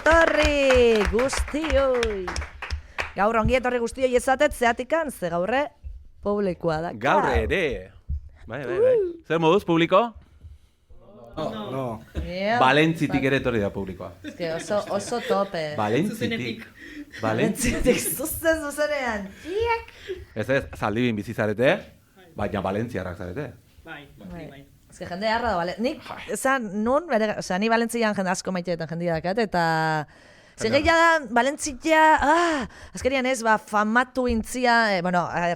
etorri guztioi. Gaur ongi etorri guztioi ezatet zeatikan, ze gaurre publikoa da. Gaur ere. Bai. Zer moduz, publiko? No. Yeah. Valentzitik ere etorri da publikoa. Eske oso tope. Valentzitik. Valentzitik zuzenean. Ez, Zaldibin bizi zarete, baina Valentziarrak zarete. Bai. Eske jende harra da, bale. Nik, ni Valentzian jende asko maiteetan jendea dakat, eta Segeia da, Valentzia, azkenian ez, famatu intzia,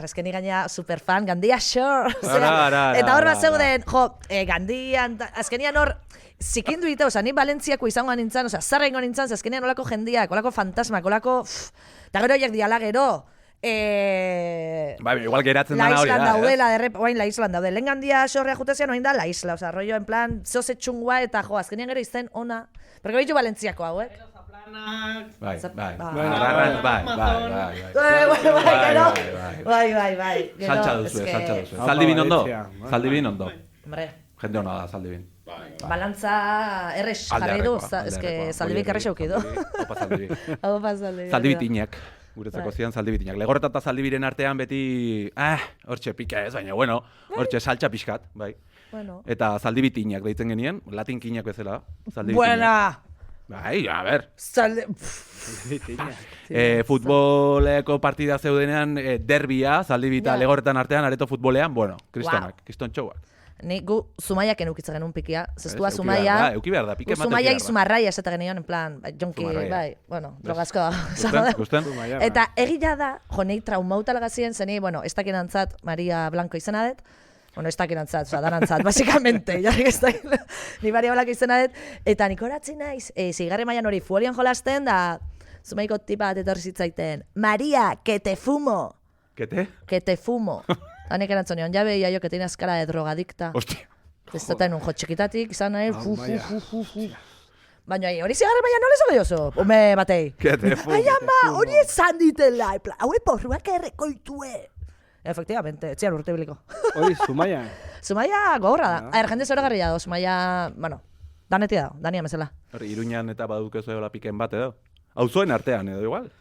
azkeni gaina superfan, Gandia Shore, eta hor bat zeuden, Gandian, azkenian hor, zikindu ite, ni Valentziako izango nintzen, zarrengo nintzen, azkenian olako jendiak, olako fantasmak, olako, eta gero horiek diala gero, igual geratzen dana hori da. La Isla daudela, oain La Isla daude, lehen Gandia Shorrea jutezian oain da La Isla, rollo, en plan, zoze txungua, eta azkenian gero izen ona, porque bitu Valentziako hauek. Bai. Saltza duzu. Zaldibin ondo. Hombre. Jende hona da, Zaldibin. Balantza errex jarri du, eske Zaldibik errex auki du. Opa Zaldibin. Zaldibitinak. Guretzako zidan Zaldibitinak. Legorreta eta Zaldibiren artean beti, hortxe pika ez, baina, hortxe saltza pixkat, bai. Eta Zaldibitinak deitzen genien, latinkinak bezala. Buena! Bai, a ber. Futboleko partida zeudenean derbia, Zaldibita Legorretan artean, areto futbolean, kriston txouak. Ni gu Zumaiak enukitzen genuen pikia, zestua Zumaia. Euki behar da, pike ematen Zumaia izumarraia esate genion, en plan, jonki, bai, drogazko da. Gusten? Eta egila da, nei traumauta lagazien, zeni, ez dakien antzat, Maria Blanco izena dut, ez dakien antzat, danantzat, basikamente, jarrik ez dakien, ni Maria Blanco izena dut, eta nik horatzen naiz, zigarre maian hori fuolian jolasten, da, Zumaiko tipa bat etorri zitzaiten, Maria, que te fumo. Que te fumo. Hanek erantzun nion, ja veia yo que tienes cara de drogadicta. Hostia. Ez toten un txikitatik, izan nahi, Baina hori zigarre maian nola izan oso, ume batei. Que te fumo. Ai ama, hori esan ditela, haue porruak errekoitue. Efectivamente, etxian urte biliko. Hori, Zumaia. Zumaia gogorra da. Jende zora garria da, Zumaia, danetia da, dania mesela. Iruñan eta badukezu egola piken bat edo. Auzoen artean edo igual.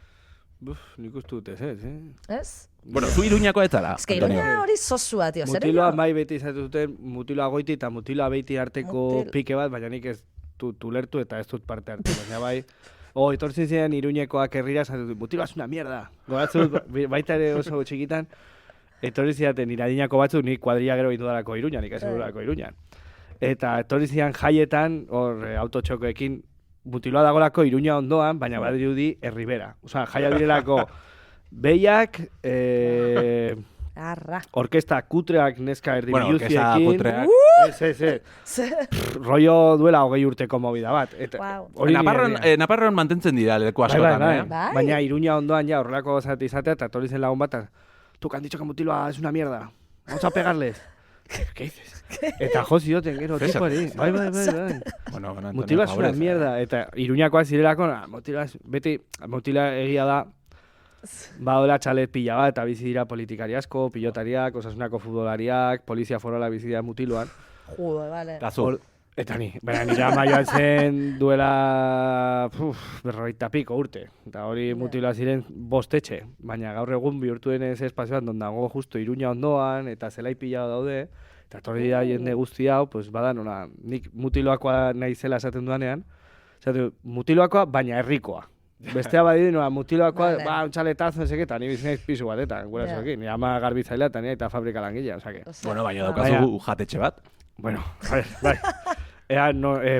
Nik uste dut ez. Ez? Zu Iruñako ez zara. Ez que Iruña hori zozua, tio. Mutiloa bai beti izatu duten, mutiloa goiti eta mutiloa beiti arteko pike bat, baina nik ez dut ulertu eta ez dut parte hartu. Baina bai, etortzen ziren Iruñekoak herrira, mutiloa es una mierda. Goratzen dut, baita ere oso txikitan, etorri zidaten iradinako batzuk, nik kuadrilla gero bintu darako Iruñan, ikasegurako Iruñan. Eta etorri zidan jaietan, hor autotxokoekin, mutiloa dagolako Iruña ondoan, baina badirudi herribera. Osea, jaia direlako behiak, orkesta kutreak neska erdi biluziekin. Rollo duela 20 urteko movida bat. Naparron mantentzen dira leku askotan. Baina Iruña ondoan ja horrelako zati izatea, eta torri zen lagun bat, tu que han dicho que mutiloa es una mierda. Vamos a pegarles. ¿Qué dices? Eta josi dioten gero tipori. Bai. Mutila es una mierda. Eta Iruñakoak zirelako, mutila egia da, badola txalet pila bat, eta bizi dira politikari asko, pilotariak, osasunako futbolariak, polizia forola bizi dira mutiloan. Jude, vale. Eta nire ama joan zen duela 40 piko urte. Eta hori mutiloa ziren 5 etxe. Baina gaur egun bihurtu denez espazioan dago justo Iruña ondoan, eta zelai pila daude. Eta torri da jende guzti hau, badan, nik mutiloakoa nahi zela esaten duanean. Mutiloakoa, baina herrikoa. Bestea badidin, mutiloakoa, untxaletazo, eta ni bizinaiz pisu bat, eta gurasoekin. Nire ama garbitzailea eta nire eta fabrika langilea. Baina daukazu jatetxe bat. Bai. Ea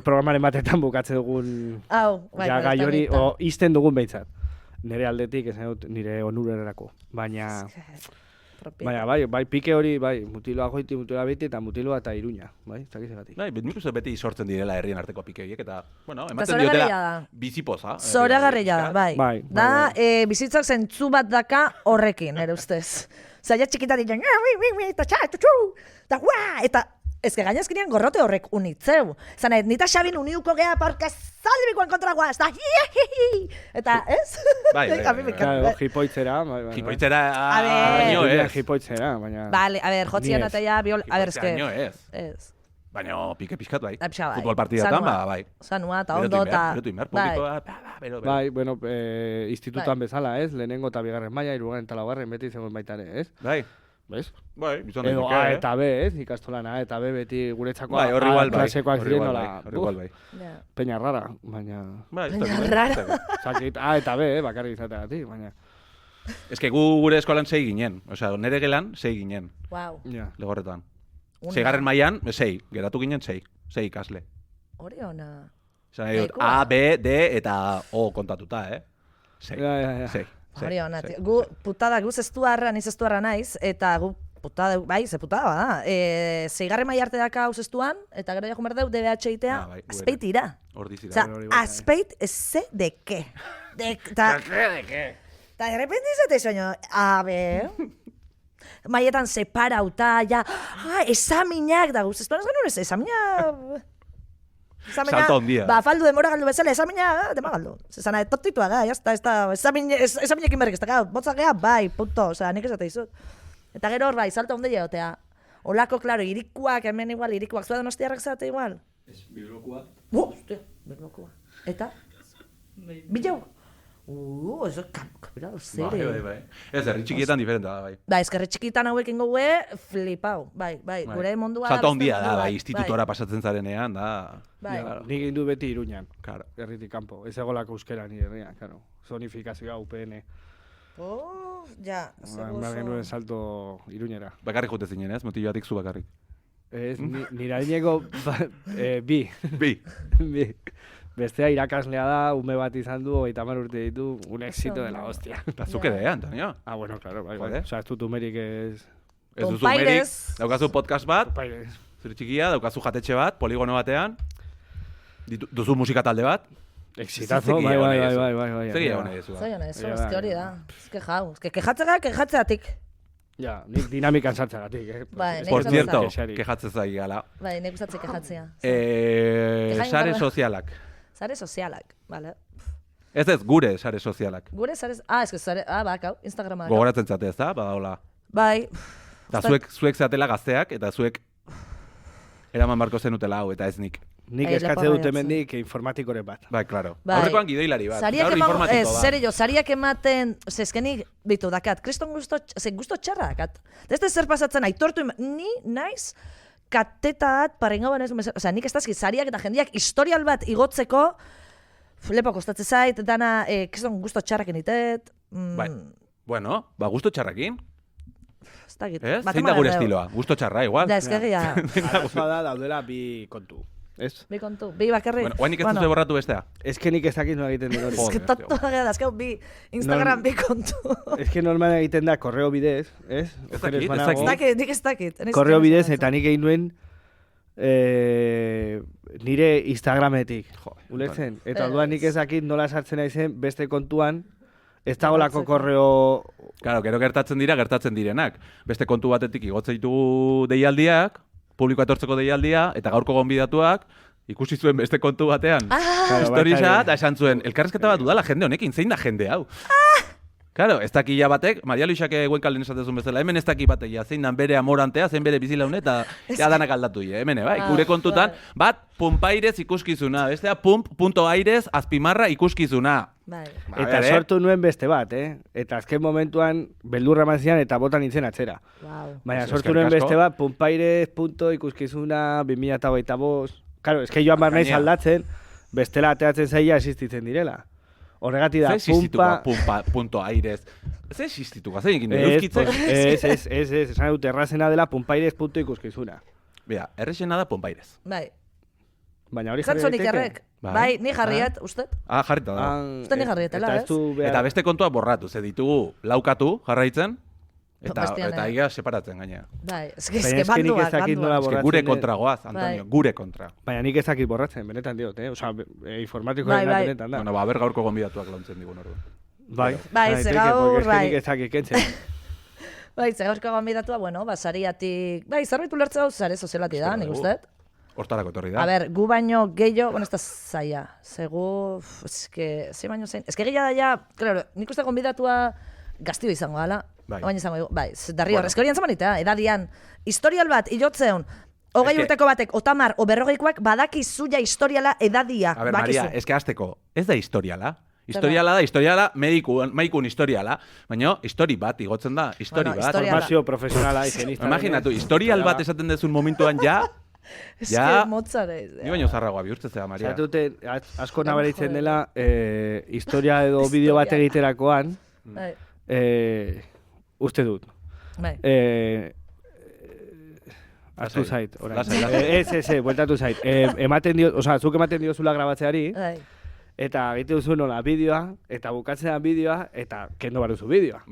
programaren batetan bukatzen dugun gai hori, izten dugun behintzat. Nire aldetik, esan dut, nire onurerako. Baina, bai, pike hori, bai, mutiloa goiti, mutiloa beti, eta mutiloa eta Iruña, bai, zakizegatik. Bai, nik uste beti sortzen direla herrien arteko pike horiek, eta, ematen diotela bizipoza. Zoragarria da, bai. Da, bizitzak zentzu bat daka horrekin, ere ustez. Zaila txikita diren, eta ez que gainazkinean gorrote horrek unitzeu. Zana, nita Xabin uniuko geha porque Zaldibikoen kontra guaz, da eta, ez? Bai. Jipoitzera. Jipoitzera, jipoitzera, baina... Vale, a ver, jotzian ataia, a ver, es que... Ez. Baina pike pixkat, bai. Pixka, bai. Futbol partidatan, bai. Zanua, eta ondo, eta... Berotu inber, publikoa, bero. Bai, bueno, institutuan bezala, ez? Lehenengo eta bigarren maila, hirugarren eta laugarren beti zegoen baita ere, ez? Bai. Bez? Bai, bizon Edo daiteke, A eta B, ez? Ikastolan A eta B beti guretzako Bai, horri igual, bai. klasekoak ziren nola. Horri igual, bai. Peña rara, baina... Bai, Peña rara. Zakit, A eta B, bakarrik izateagatik, baina... Ez que gu gure eskolan 6 ginen. Osea, nere gelan 6 ginen. Wow. Ja. Legorretan. 6. mailan 6. Geratu ginen 6. 6 ikasle. Hori ona. Esan nahi dut, A, B, D eta O kontatuta, 6. Ja. 6. Hori ona. Gu putada, gu zestuarra, ni zestuarra naiz, eta gu putada, bai, ze putada bada. 6. maila arte daka hau zestuan, eta gero jakun behar deu DBH itea, bai, azpeitira. Ordizira. Osa, azpeit, ze de qué. De qué. Eta de repente izate soño, a ver... Maietan separauta, ja, esaminak da guzti. Estuan ez genuen ez, esaminak... Salto ondia. Ba, faldu demora galdu bezala, esaminak, dema galdu. Zezana, tontitua ga, jazta, esaminekin berrik, ez da, botzak gea, bai, punto, osea, nik esate dizut. Eta gero hor bai, salto ondia jotea. Olako, klaro, irikuak, hemen igual, irikuak, zua donostiarrak zate igual. Ez, bilbokoa. Hostia, bilbokoa. Eta? Bilau? Eso kapirado, zere. Bai. Ez, herri txikietan diferenta da, bai. Ba, eskerri txikitan hauek ingo gue, flipau. Bai, gure mundua... Salto handia da, bai, institutora pasatzen zarenean, da... Bai. Nik egin du beti Iruñan, Claro. herritik kanpo. Ez egolako euskera nire herrian, claro. Zonifikazioa UPN. Ja, Behar genuen salto Iruñera. Bakarrik jote zinen, ez? Motilu batik zu bakarrik. Ez, nire adineko bi. Bi. Bestea irakaslea da, ume bat izan du, 30 urte ditu, un éxito de la hostia. Eta zuk ere, Antonio? Ah, bueno, claro, bai. Joder. Osa, ez dut umerik ez... Ez duzu Pompaires. merik, daukazu podcast bat, Paires. zure txikia, daukazu jatetxe bat, poligono batean, duzu musika talde bat. Exitazo, bai. Zer gehiago nahi dezu. Zoi hona, ez hori da. Ez que jau, ez que kejatzeatik. Ja, nik dinamikan sartzagatik, Bai, Por Nik cierto, gustatzen. kejatzen zai gala. Bai, nik gustatzen kejatzea. Sare sozialak. Sare sozialak, vale. Ez gure sare sozialak. Gure sare... ez que sare... bakau, Instagrama. Gogoratzen zate ez da, badaola. Bai. Eta zuek zeatela gazteak, eta zuek eraman barko zenutela hau, eta ez nik. Nik Ai, eskatze lepo dut baiatzen. hemendik informatikore bat. Bai, klaro. Bai. Aurrekoan gidoilari bat. Sariak gaur emango, informatiko bat. serio, sariak ematen, eskenik, bitu dakat, kriston gusto txarra dakat. Deste zer pasatzen, aitortu, ni naiz, kateta bat, parengau benez, osea, nik ez dazki, sariak eta jendiak historial bat igotzeko, lepo kostatze zait, dana, kriston gusto txarrak enitet. Bai. Bueno, ba, gusto txarrakin. Ez dakit. Ez? Zein da gure estiloa? Gusto txarra, igual. Da, eskegia. Arazoa da, daudela bi kontu. Ez? Bi kontu, bi bakarrik. Bueno, oainik ez duzu borratu bestea. Ez que nik ez dakit nola egiten dut hori. Ez que tonto da, azkau bi Instagram bi kontu. Ez que normal egiten da korreo bidez, ez? Ez dakit, Ojeres ez banago. dakit. Nik ez dakit. Korreo bidez eta nik egin nuen nire Instagrametik. Ulertzen? Eta orduan nik ez dakit nola sartzen naizen beste kontuan, ez dagolako korreo... Claro, gero gertatzen direnak. Beste kontu batetik igotze ditugu deialdiak, publiko etortzeko deialdia, eta gaurko gonbidatuak, ikusi zuen beste kontu batean. Historisa, eta esan zuen, elkarrezketa bat dudala jende honekin, zein da jende hau? Claro, ez daki ja batek, Maria Luisak Goenkalen esatezun bezala, hemen ez daki batek ja, zein dan bere amorantea, zein bere bizilaune, eta ja danak aldatu ja, hemen, bai, gure kontutan, bat, pumpairez ikuskizuna, bestea, pump.airez azpimarra ikuskizuna. Bai. Eta sortu nuen beste bat, Eta azken momentuan beldurra eman zian eta botan nintzen atzera. Wow. Baina Pues sortu nuen eskerrik asko. beste bat, pumpairez.ikuskizuna 2025. Claro, eske joan bar naiz Gainera. aldatzen, bestela ateatzen zaila existitzen direla. Horregatik da, Zer existituko punto airez? Zer existituko? Zer egin euskitzen? Ez, esan dut errazena dela pumpairez.ikuskizuna. Bea, errexena da pompairez. Bai. Baina hori Zantzonik jarrek. Bai, ni jarriet, usted? Ah, jarrita da. Uste ni jarrietela, ez? Eta beste kontua borratu, ze ditugu laukatu jarraitzen, Bastian, eta ia separatzen gainea. Bai, Baina eske nik ez dakit nola Eske borratzen gure den. kontra goaz, Antonio, Bai. gure kontra. Baina nik ez dakit borratzen, benetan diot, Osa, informatikoa Bai, bai. benetan da. Bueno, ba, ber gaurko gonbidatuak launtzen digun orduan. Bai, Bai, ze daiteke, gaur, porque eske bai. nik ez dakit kentzen. Bai, zegauzko gonbidatua, bueno, sariatik... Bai, zerbait ulertze hau sare sozialati da, nik uste. Hortarako etorri da. A ber, gu baino gehiago, bueno, ez da zaila. Zegu, eske, ze baino zein. Eske gila da ja, claro, nik uste gonbidatua gaztio izango gala. Bai. Baina izango dugu, bai, darri horrezko hori antzaman edadian, historial bat, ilotzeun, hogei urteko batek, otamar, o berrogeikoak, badaki zuia historiala edadia. A ver, Maria, ez que azteko, ez da historiala. Historiala, medikun historiala. Baina, histori bat, igotzen da, histori bat. Formazio profesionala, higienista. Imaginatu, historial bat esaten dezun momentuan ja, Ez que motzarez. Ni baino zarragoa bihurtzea, Maria. Zatute, asko nabaritzen dela, historia edo bideo bat egiterakoan, uste dut. Aztu zait, orain. Bueltatu zait. Zuk ematen diozula grabatzeari, eta egite duzu nola bideoa, eta bukatzean bideoa, eta kendo baruzu bideoa.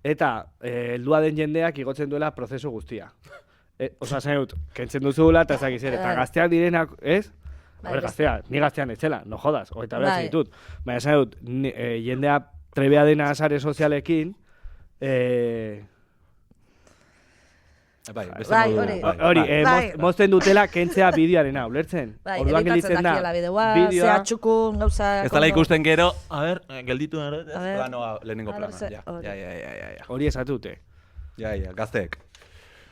Eta heldua den jendeak igotzen duela prozesu guztia. Zain dut, kentzen duzula eta ezakiz ere. Eta gazteak direnak, ez? Gaztea, ni gaztean etzela, no jodas, hogeita behatzen ditut. Baina zain dut, jendea trebea dena sare sozialekin, hori, mozten dutela kentzea bideoarena, ulertzen? Orduan gelditzen da, bideoa, txukun, gauza... Ez dala ikusten gero, a ber, gelditu planoa, lehenengo planoa. Hori esatute. Ja, gazteek.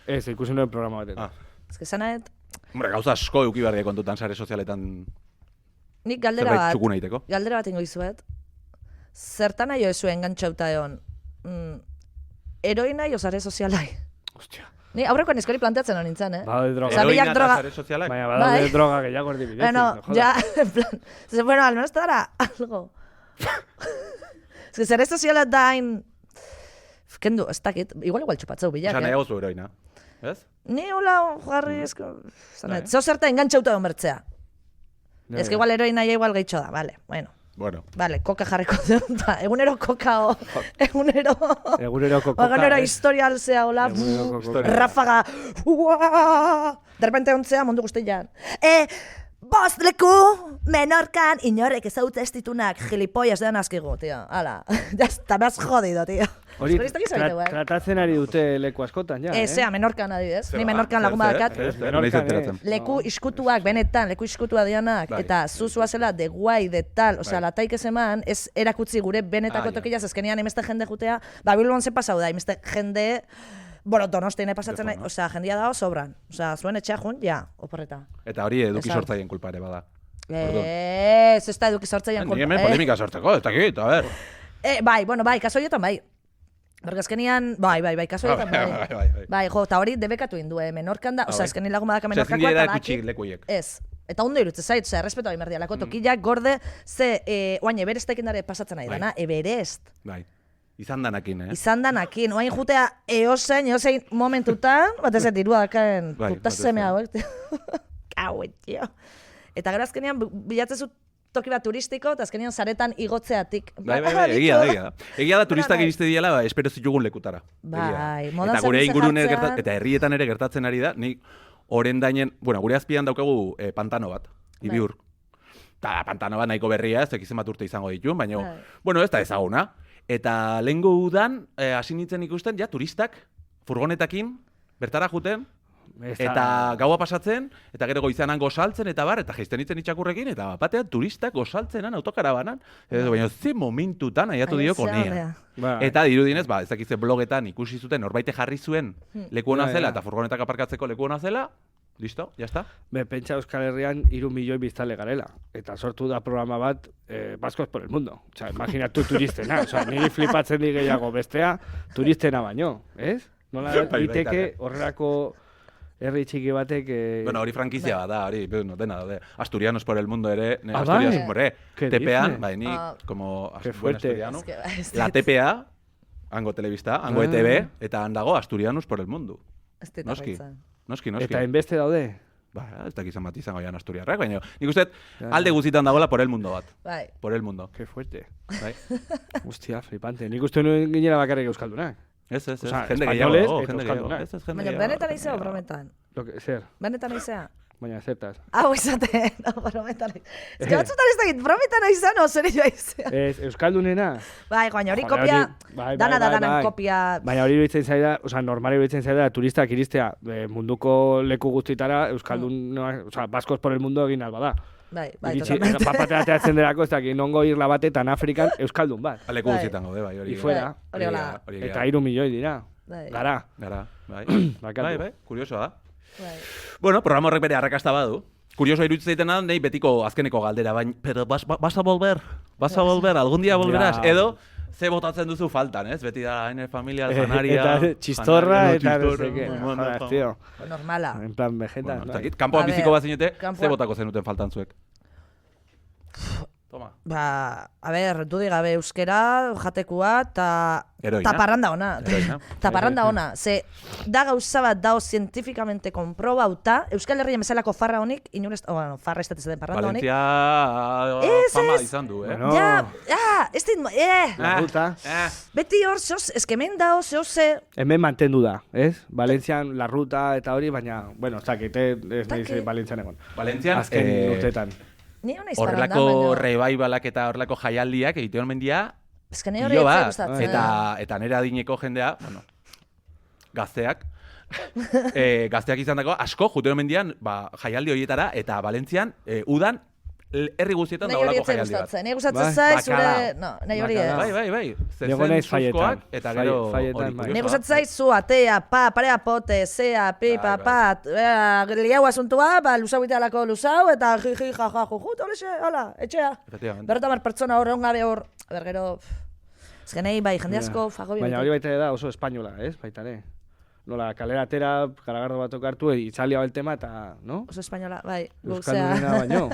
Ez, ikusi nuen programa batetan. Ez que zanaet... Hombre, gauza asko euki behar kontutan sare sozialetan... Nik galdera bat ingo izuet. Zertan nahi oezu engantxauta egon? Heroina o sare sozialai? Ostia. Ni aurrekoan eskori planteatzen hon nintzen, Badaude droga. Heroina eta sare sozialak? Baina badaude droga gehiago erdibidetzen. Bueno, ya, en plan... Bueno, al menos te dará algo. Ez que sare sozialat da hain... Kendu, ez dakit, igual txupatzeu bilak, Osa, nahiago zu heroina, ez? Ni hola jarri, zeo zerta engantxauta egon bertzea. Ez que igual heroina igual gehitxo da, vale, bueno. Vale, koka jarriko dut, egunero koka o... Egunero koka. Egunero historial zea, hola, ráfaga, de repente ontzea mundu guztian. Bost leku, Menorkan, inorrek ezautza ez ditunak, gilipollas dean azkigu, tío. Hala, ya está, me has jodido, tío. Hori, tratatzen ari dute leku askotan, ja, Zea, Menorkan adibidez. Ni Menorkan lagun badakat. Leku iskutuak, benetan, leku iskutua dianak, eta zuzua zela, de guai, de tal, osea, lataik ez eman, ez erakutzi gure benetako tokilaz, ezkenian emeste jende jutea, Bilbon ze pasau da, emeste jende... Bueno, Donostian pasatzen nahi, osea, jendia dago sobran. Osea, zuen etxea jun, ja, oporreta. Eta hori eduki sortzaien kulpa ere bada. Ez da eduki sortzaien kulpa. Ni hemen polemika sortzeko, ez dakit, a ber. Bai, kaso horietan bai. Porque azkenian, bai, kaso horietan bai. Bai, jo, eta hori debekatu indu, Menorkan da, osea, azkenin lagun badaka Menorkakoa eta baki. Zezin dira lekuiek. Ez. Eta ondo irutze zait, osea, errespetu hori merdialako tokillak, gorde, ze, oain, Everestekin dara pasatzen nahi dana, Everest. Bai. Izan danakin, Izan danakin, oain jutea eosein momentutan, batez ez dirua dakaen putaseme hauek. Kauet, jo. Eta gero azkenean bilatzezu toki bat turistiko, eta azkenean zaretan igotzeatik. Bai, egia da. Egia da turistak iriste diala, espero zitugun lekutara. Bai, modan eta gure ingurune eta herrietan ere gertatzen ari da, nik oren dainen, bueno, gure azpian daukagu pantano bat, Ibiur. Eta pantano bat nahiko berria, ez ekizen bat urte izango dituen, baina, bueno, ez da ezaguna. Eta lehengo udan, hasi nintzen ikusten, ja, turistak, furgonetakin, bertara juten, eta gaua pasatzen, eta gero goizanan gozaltzen, eta bar, eta jaisten nintzen itxakurrekin, eta batean turistak gozaltzenan, autokarabanan, baina ze momentutan aiatu dioko nea. Eta dirudinez, ez dakitzen blogetan ikusi zuten, norbaite jarri zuen leku hona zela, eta furgonetak aparkatzeko leku hona zela, listo, ya está. Pentsa Euskal Herrian 3 milioi biztanle garela. Eta sortu da programa bat, Baskos por el Mundo. Osa, imaginatu turistena. Osa, niri flipatzen di gehiago bestea, turistena baino, ez? Nola diteke horrelako herri txiki batek... Bueno, hori frankizia bat da, hori, dena daude. Asturianos por el Mundo ere, Asturias, more, TPA, ni, como buen asturiano. La TPA, hango telebista, hango ETV, eta handago Asturianos por el Mundo. Noski. Eta enbeste daude? Ba, ez dakizan bat izango jan asturiarrak, baina nik uste alde guzitan dagoela por el mundo bat. Bai. Por el mundo. Que fuerte. Bai. Hostia, flipante. Nik uste nuen ginera bakarrik euskaldunak. Ez. Jende gehiago. Baina benetan izea o brometan? Zer? Benetan izea? Baina zertaz. Hau izaten, brometan. Ez que batzutan ez dakit, brometan izan o zer izan. Euskaldunena? Bai, baina hori kopia, danan kopia. Baina hori iruditzen zaida, oza, normali iruditzen zaida, turistak iristea munduko leku guztitara, Euskaldun, oza, Baskos por el Mundo egin alba da. Bai, totalmente. Papatea teatzen derako, ez dakit, nongo irla batetan Afrikan, Euskaldun bat. Leku guztietan gode, bai, hori. Ifuera. Eta 3 milioi dira. Gara. Bai, kuriosoa da. Bueno, programa horrek bere arrakasta badu. Kurioso iruditzen zaitena, nahi betiko azkeneko galdera, baina, pero vas a volver, algún día volverás, edo, ze botatzen duzu faltan, ez? Beti da, hain familia, janaria... Eta txistorra, eta no seke. Tío. Normala. En plan, vegeta. Kampoan biziko bat zinete, ze botako zenuten faltan zuek? Toma. Ba, a ber, dudik gabe euskera, jatekua, eta parranda ona. Parranda ona. Ze, da gauza bat dao zientifikamente konprobauta, Euskal Herrien bezalako farra honik, inurez, bueno, farra ez den parranda honik. Valentzia fama izan du, eh? Ja, ez dit, beti hor, eskemen dao, zehoze... Hemen mantendu da, ez? Valentzian, la ruta eta hori, baina, bueno, zakite, ez nahi Valentzian egon. Valentzian, azken urtetan. Horrelako rebaibalak eta horrelako jaialdiak egite hon mendia pilo bat, eta nire adineko jendea, bueno, gazteak izan dago, asko jute hon mendian jaialdi horietara eta Valentzian udan herri guztietan dagoelako jaialdi bat. Nahi gustatzen zaiz, zure... No, nahi hori ez. Bai. Zezen zuzkoak eta gero hori. Nahi gustatzen zaiz, zu, atea, parea pote, zea, pipa, pat, liau asuntua, luzau itealako luzau, eta jiji, jaja, jujut, hola, etxea. Berrotamar pertsona hor, ongabe hor, bergero... Ez genei, bai, jende asko, fagobio. Baina hori baita da oso espainola, ez? Baita ere. Nola, kalera atera, garagardo bat okartu, itzalia el tema eta, no? Oso espainola, bai. Euskalduna baino.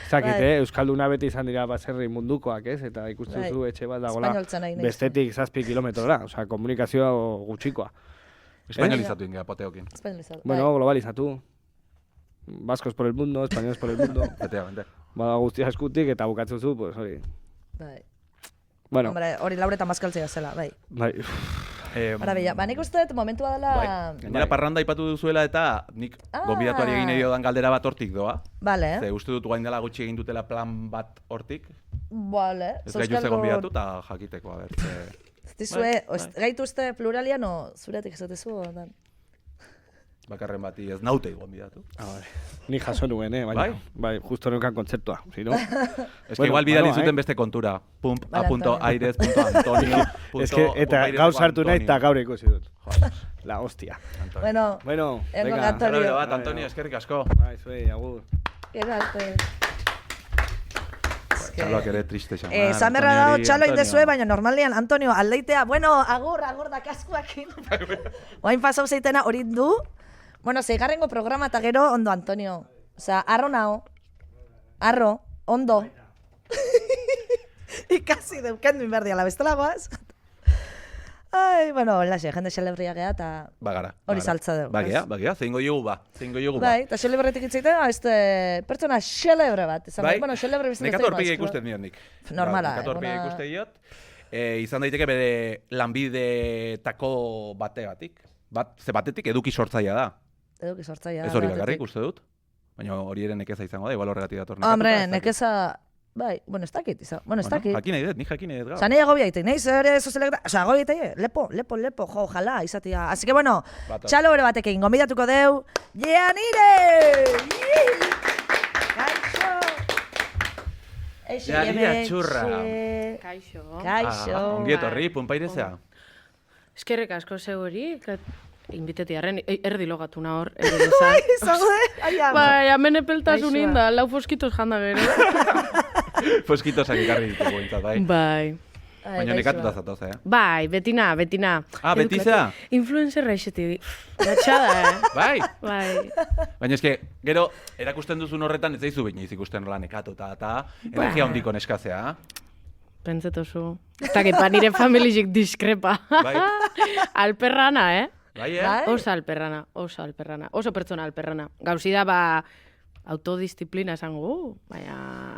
Zakit, Euskalduna beti izan dira baserri mundukoak, ez? Eta ikusten zu etxe bat dagoela bestetik 7 kilometrora, osea, komunikazioa gutxikoa. Espainolizatu ingea, poteokin. Bueno, globalizatu. Baskos por el mundo, españoles por el mundo. Efectivamente. Bada guztia eskutik eta bukatzen zu, pues hori. Bai. Bueno. Hombre, hori laureta maskaltzea zela, bai. Bai. Arabila, nik uste dut momentua dela... Gainera parranda ipatu duzuela eta nik gonbidatuari egin edo dan galdera bat hortik doa. Bale. Ze uste dut guain dela gutxi egin dutela plan bat hortik. Bale. Ez gaituzte gonbidatu eta jakiteko, a ber. Gaitu uste pluralian o zuretik esatezu? Bakarren bati ez naute gonbidatu. Ni jaso nuen, bai, justo neukan kontzeptua, si no? Ez que igual bidali zuten beste kontura. Pump.aires.antonio. Eta gaur sartu nahi eta gaur ikusi dut. La hostia. Bueno, venga. Antonio, eskerrik asko. Bai, zuei, agur. Gerarte. Txaloak ere triste xamar. Zamerra dao, txalo indezue, baina normalian, Antonio, aldeitea, bueno, agur da kaskuakin. Oain pasau zeitena hori du. Bueno, zeigarrengo programa eta gero, ondo, Antonio. Osa, arro nao. Arro, ondo. Ikasi deuken duen berdia, la bestelagoaz. Ai, bueno, laxe, jende xelebria geha eta hori saltza dugu. Bagia, zeingo jogu ba. Bai, eta xelebretik itzaiten, pertsona xelebre bat. Bai, xelebre nekatu horpegi ikusten nion nik. Normala. Nekatu horpegi ikusten diot. Izan daiteke bere lanbidetako bategatik. Ze batetik eduki sortzaia da. Eduki sortzaia da. Ez hori bakarrik uste dut. Baina hori ere nekeza izango da, igual horregatik dator nekatu. Hombre, nekeza... Bai, bueno, ez dakit, Bueno, ez dakit. Jakin nahi dut, nik jakin nahi dut. Osa, nahi agobia ite, nahi zer sozialek... Osa, agobia ite, lepo, jo, ojalá, izatea. Así que, bueno, txalo bere batekin, gonbidatuko deu, Jeanire! Kaixo! Jeanire Atxurra! Kaixo. Ongieto horri, punpairezea? Eskerrek asko zeu hori, invitetiarren, erdi logatuna hor. Bai, zaude, aiam. Bai, hemen epeltasunin da, lau foskitos janda gero. Foskitosak ikarri ditugu entzat, bai. Bai. Baina nekatuta zatoz, Bai, betina. Betizea? Influencerra eseti. Gatxada, Bai? Bai. Baina eske, gero, erakusten duzun horretan ez zaizu baina ikusten nola nekatuta eta energia hondiko neskazea. Pentsetozu. Eta gepa nire familizik diskrepa. Bai. Alperrana, Bai, Oso alperrana. Oso pertsona alperrana. Gauzi da, autodisciplina esango, baina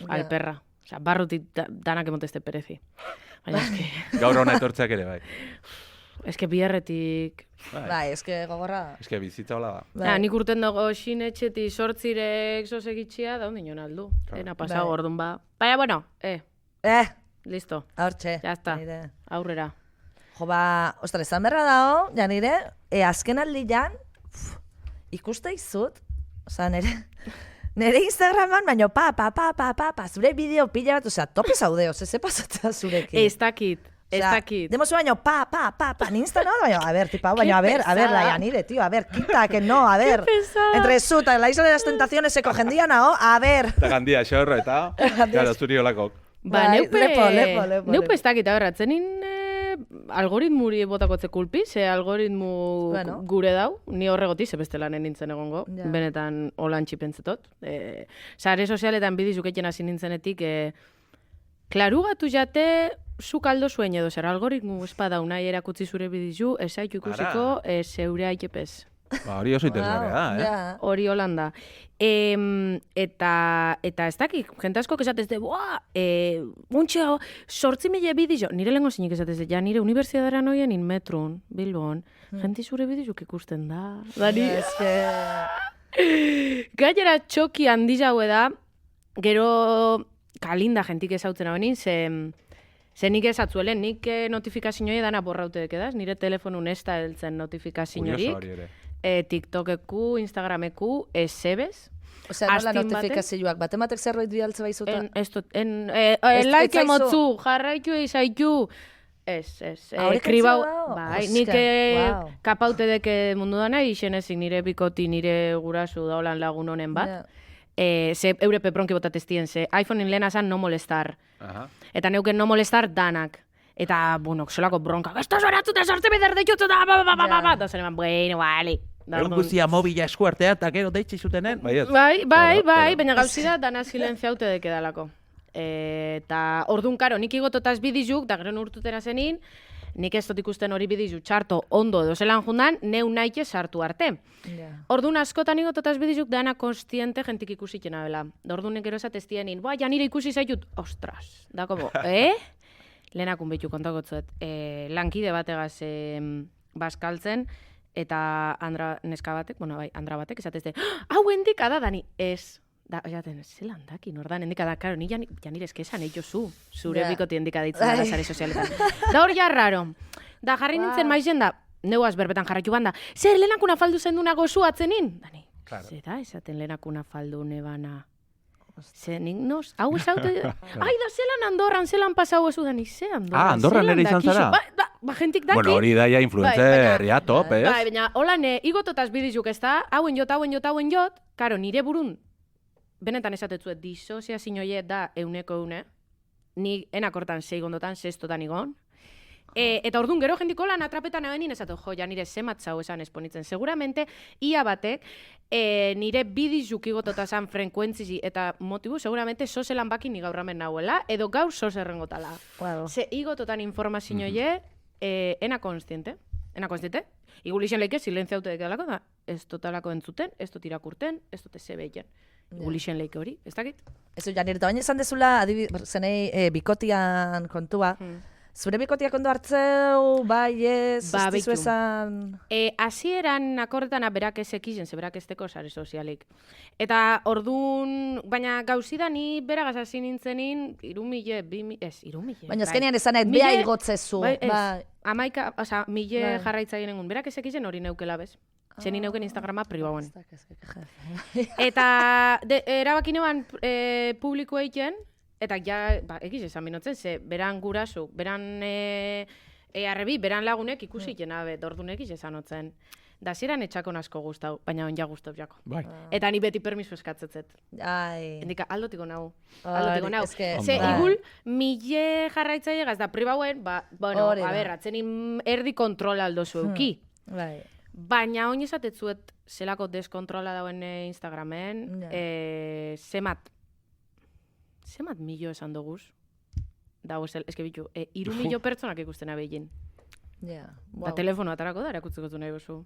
alperra. Osea, barrutik danak emotezte perezi. Baina eske... Gaur hona etortzeak ere, bai. Eske biherretik... Bai, eske gogorra. Eske bizitza hola da. Nik urten dago sinetxeti sortzirek sosegitxia, da ondino aldu. Ena pasau orduan ba. Baina, bueno, listo. Hortxe. Ya está. Aurrera. Jo, ostras, ezan berra dao, Janire, azken aldian, ikuste izut, oza, nire Instagraman, baina zure bideo pila bat, oza, tope zaude, ze pasatzea zurekin. Ez dakit. Ez dakit. Demozu baino, pa, ni insta no, baina, a ver, tipa, baina, a ver, la nire, tío, a ver, quita, que no, a ver. Entre su, eta la isla de las tentaciones se cogen día, no, a ver. Eta gandia, xorro, eta, claro, zuri olakok. Ba, lepo. Neupe ez dakit, aberratzen algoritmuri botakotze kulpi, ze algoritmu gure dau, ni horregoti, ze beste lanen nintzen egongo, benetan holan txipentzetot. Sare sozialetan bidizuk eken hasi nintzenetik, klarugatu jate, zuk aldo zuen edo zer algoritmu espada unai erakutzi zure bidizu, ez haitu ikusiko, zeure haitepez. Ba, hori oso interesgarria da, Hori holanda. Eta ez dakik, jente asko esatez de, muntxe, 8.000 bidizo, nire lengo zinik esatez de, ja nire unibertsiadara noien in metrun, Bilbon, jente zure bidizuk ikusten da. Dani, gainera txoki handi jaue da, gero kalinda jentik ezautzen hau benin, ze nik ezatzuelen, nik notifikazioa dana borraute dekedaz, nire telefonun ez da heltzen notifikaziorik. TikTokeku, Instagrameku, sebez. Osea, nola notifikazioak, batematek zerbait bidaltze baizuta? Like emotzu, jarraitu izaitu. Ez. Kribau, bai, nik kapaute deke mundu dana, izenezik nire bikoti, nire gurasu daulan lagun honen bat. Ze eure pepronki botatestien, ze iPhone-in lehena zan no molestar. Eta neuken no molestar danak. Eta, bueno, solako bronka, esto zoratzute sortze bider deitutzu da, eta zen eman, bueno, bale. Egun guztia mobila eskuartea, eta gero deitzi zutenen? Bai, baina gauzida dana silentziaute dekedalako. Eta, orduan, karo, nik igototaz bidizuk, da gero urtutena zenin, nik ez dut ikusten hori bidizu txarto ondo edo zelan jundan, neu naike sartu arte. Orduan, askotan igototaz bidizuk dana konstiente jentik ikusitena bela. Orduan, nik ero esatestienin, ja nire ikusi zaitut, ostras, da como, lehenakun behitu kontakotzuet, lankide bategaz bazkaltzen, eta neska batek, Andra batek, esatezte, hau hendika da, Dani, ez. Da, jaten, zelan daki, nordan hendika da, karo, ni janire eskezan, zure bikoti hendika ditzen da sare sozialetan. Da hor ja raro. Da jarri nintzen maizen da, neuaz berbetan jarraitu banda, zer lehenakuna faldu zenduna gozu atzenin? Dani, zera esaten lehenakuna faldu nebana. Zenik noz, hau ez haute, ai da zelan Andorran, zelan pasau ezu Dani, ze Andorran, Andorran ere izan zara? Ba, jentik daki. Bueno, hori daia influencer, ja, top, ez? Bai, baina, holan, igototaz bidizuk ez da, hauen jot, karo, nire burun, benetan esatetzuet, disoziazioie da euneko, ni enakortan seigondotan, sestotan igon, eta orduan gero jendiko lan atrapetan abenin esatu, ja nire zematzau esan esponitzen. Seguramente, ia batek, nire bidizuk igototazan frekuentzizi eta motibu, seguramente sozelan baki ni gaurramen nahuela, edo gaur sozerrengotala. Ze igototan informazioie, ena konstiente. Igulixen leike, silentziaute dekedalako da, ez totalako entzuten, ez dut irakurten, ez dut zebeien. Igulixen leike hori, ez dakit? Ez du, Janir, eta baina esan dezula, zenei bikotian kontua, zure bikotiak ondo hartzeu, bai ez, ez dizu esan... Hasieran akordetan berak ez ekizen, ze berak ez teko sare sozialik. Eta orduan, baina gauzida ni beragaz hasi nintzenin, 3.000, ez, 3.000. Baina azkenean esanet, beha igotzezu. Amaika, oza, 1.000 jarraitzaien egun, berak ez ekizen hori neukela bez. Zeni neuken Instagrama pribauen. Eta erabaki neban publiko eiken, eta ja, egiz esan binotzen, ze beran gurasu, beran arrebi, beran lagunek ikusi jena ordun egiz esan otzen. Da ziren etxakon asko guztau, baina on ja guztau jako. Eta ni beti permiso eskatzezet. Endika, aldotiko nahu. Ze igul, 1.000 jarraitzaile gaz da pribauen, bueno, a ber, atzenin erdi kontrola aldozu euki. Baina oin esatetzuet zelako deskontrola dauen Instagramen, zemat 1.000 esan doguz. Dago eske bitu, 3.000 pertsonak ikusten abeien. Da telefono atarako da, erakutzeko du nahi gozu.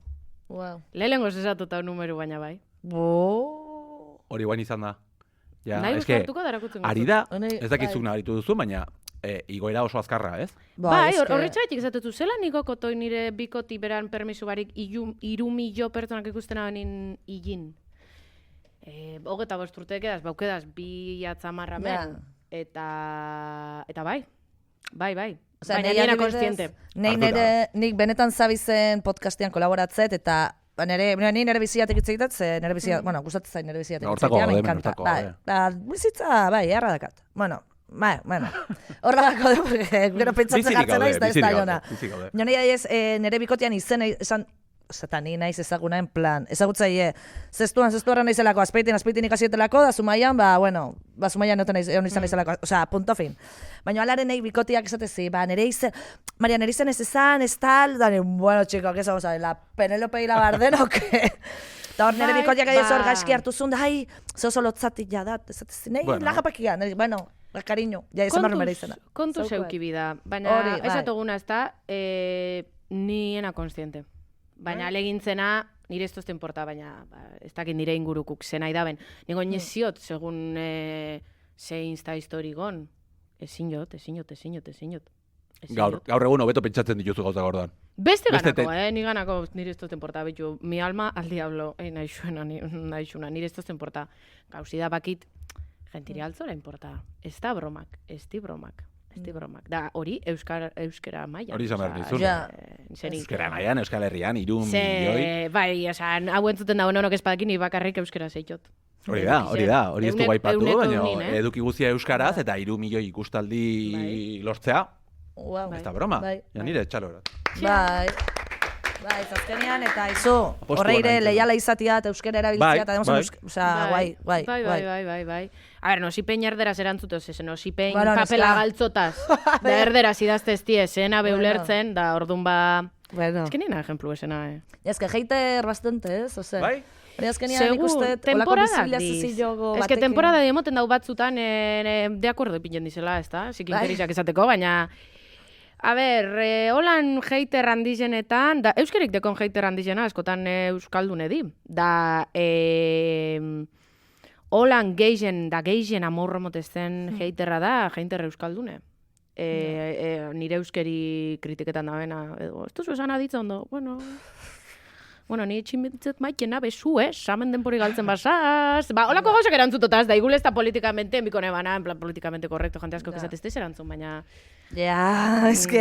Lehenengo esatuta numeru baina bai. Hori guain izan da. Nahi gozu hartuko da erakutzen gozu. Ari da, ez dakizuk naharitu duzu, baina igoera oso azkarra, ez? Bai, horretxaitik esatetu zela niko kotoi nire bikoti beran permisu barik 3.000 pertsonak ikusten abenin igin. 25 urte ekedaz, baukedaz, 2 atzamarra men. Eta bai. Baina nire konstiente. Nik benetan zabizen podcastian kolaboratzet, eta nire biziatek itzegitat, nire biziat, bueno, gustatzen zain nire biziatek itzegitat, me encanta. Bizitza, bai, erra dakat. Bueno, bueno, horrelako dugu, gero pentsatzen jartzen naiz, da ez da jona. Nire adiez, nire bikotean izen esan, eta ni naiz ezaguna en plan, ezagutzaile, zestuan naizelako, azpeitin ikasietelako, da Zumaian, Zumaian egon izan naizelako, osea, punto fin. Baina alaren nahi bikotiak esatezi, nire izen, Maria, nire izen ez ezan, ez tal, da bueno, txiko, que somos, la Penelope y la Bardeno, que... Eta hor nire bikotiak edo hor gaizki hartu zuen, da, zozo lotzatik jadat, ezatezi, nahi, lajapakia, bueno, cariño, ja izan barru mere izena. Kontu zeuki bida, baina esatoguna ez da, niena konstiente. Baina alegintzena, nire ez tozten porta, baina ez dakit nire ingurukuk zena idaben. Nigo neziot, segun ze insta historigon, ezin jot. Gaur egun hobeto pentsatzen dituzu gauza gordan. Beste ganako, niganako nire ez tozten porta, betu, mi alma al diablo, nahi xuna, nire ez tozten porta. Gauzi da bakit, gentiri altzora importa, ez da bromak. Da, hori euskera maia. Hori izan behar dizun. Euskera maian, Euskal Herrian, 3 milioi. Bai, hau entzuten da honok espadakin, bakarrik euskera zeitot. Hori da, hori ez du gaipatu, baina eduki guztia euskaraz, eta 3 milioi ikustaldi lortzea. Ez da broma, nire txalorat. Bai, zazkenean, eta izo, horreire leiala izatia eta euskera erabiltzea, eta bai. A ver, nosipein erderaz erantzutuz, nosipein papela galtzotaz, da erderaz idazteztie, zena beulertzen, da ordun Ez que nina ejemplu esena, Ez que heiter bastante, ez? Bai? Azkenean ikustet, olako bizibilazio batekin. Ez que temporada diemoten dau batzutan, de acuerdo ipinen dizela, ez da? Zikinkerizak esateko, baina... A ber, holan heiter handizenetan, da euskerik dekon heiter handizena, askotan euskaldune di. Da, holan geixen amorro motezten heiterra da, heiter euskaldune. Nire euskeri kritiketan da bena, edo, ez duzu esan aditza ondo, bueno, ni etxinbitzet maikena bezu, samen denpori galtzen basaz. Holako gauzak erantzutotaz, da igule ez da politikamente, enbiko nebana, en plan politikamente korrekto, jante asko kezateztez erantzun, baina... Ja, ez que...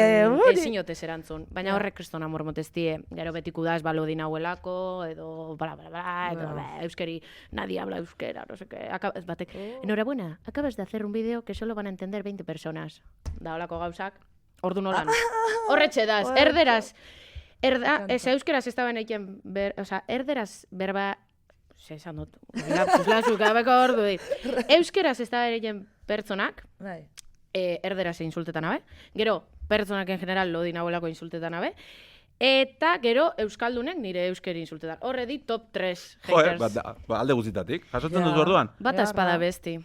Ezinotez erantzun, baina horrek kriston amor moteztie, gero betiku da ez balodin hauelako, edo edo euskeri, nadie habla euskera, no sé qué, batek, enhorabuena, acabas de hacer un vídeo que solo van a entender 20 personas. Da holako gauzak, ordu nolan. Horretxe daz, erderaz, euskeraz ez da beneiken, erderaz berba, esan dut, lapsus, gabeko ordu di. Euskeraz ez da beneiken pertsonak, erderaz insultetan abe, gero, pertsonak en general lodin hauelako insultetan abe, eta gero euskaldunek nire euskeri insultetan. Horre di top 3 haters. Alde guzitatik, jasotzen dut orduan. Bat espada besti.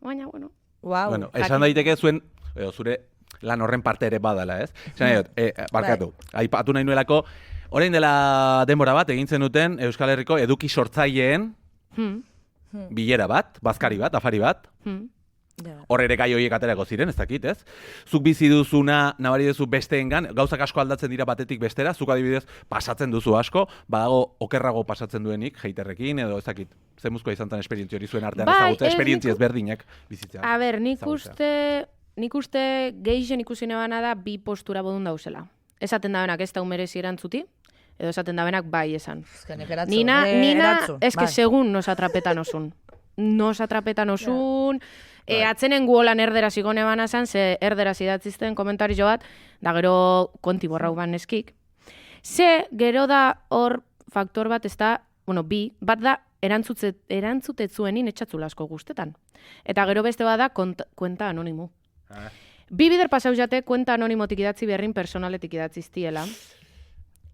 Baina, bueno. Bueno, esan daiteke zuen, zure lan horren parte ere badala, ez? Esan barkatu, aipatu nahi nuelako, orain dela denbora bat egintzen duten Euskal Herriko eduki sortzaileen bilera bat, bazkari bat, afari bat, hor ere gai horiek aterako ziren, ez dakit, ez? Zuk bizi duzuna, nabari duzu besteengan, gauzak asko aldatzen dira batetik bestera, zuk adibidez pasatzen duzu asko, badago okerrago pasatzen duenik, heiterrekin, edo ez dakit, zemuzkoa izan zen esperientzia hori zuen artean ezagutza, esperientzia ezberdinak bizitzea. A ber, nik uste gehien ikusi nebana da bi postura bodun dauzela. Esaten dabenak ez da merezi erantzuti, edo esaten dabenak bai esan. Nina, eske segun nos atrapetan osun. Atzenen guolan erderaz igone bana zan, ze erderaz idatzizten komentarizo bat, da gero konti borrau ban eskik. Ze gero da hor faktor bat ez da, bat da erantzutetzuenin etxatzula asko guztetan. Eta gero beste bada kuenta anonimu. Bi bider pasau jate kuenta anonimotik idatzi berrin personaletik idatziztiela.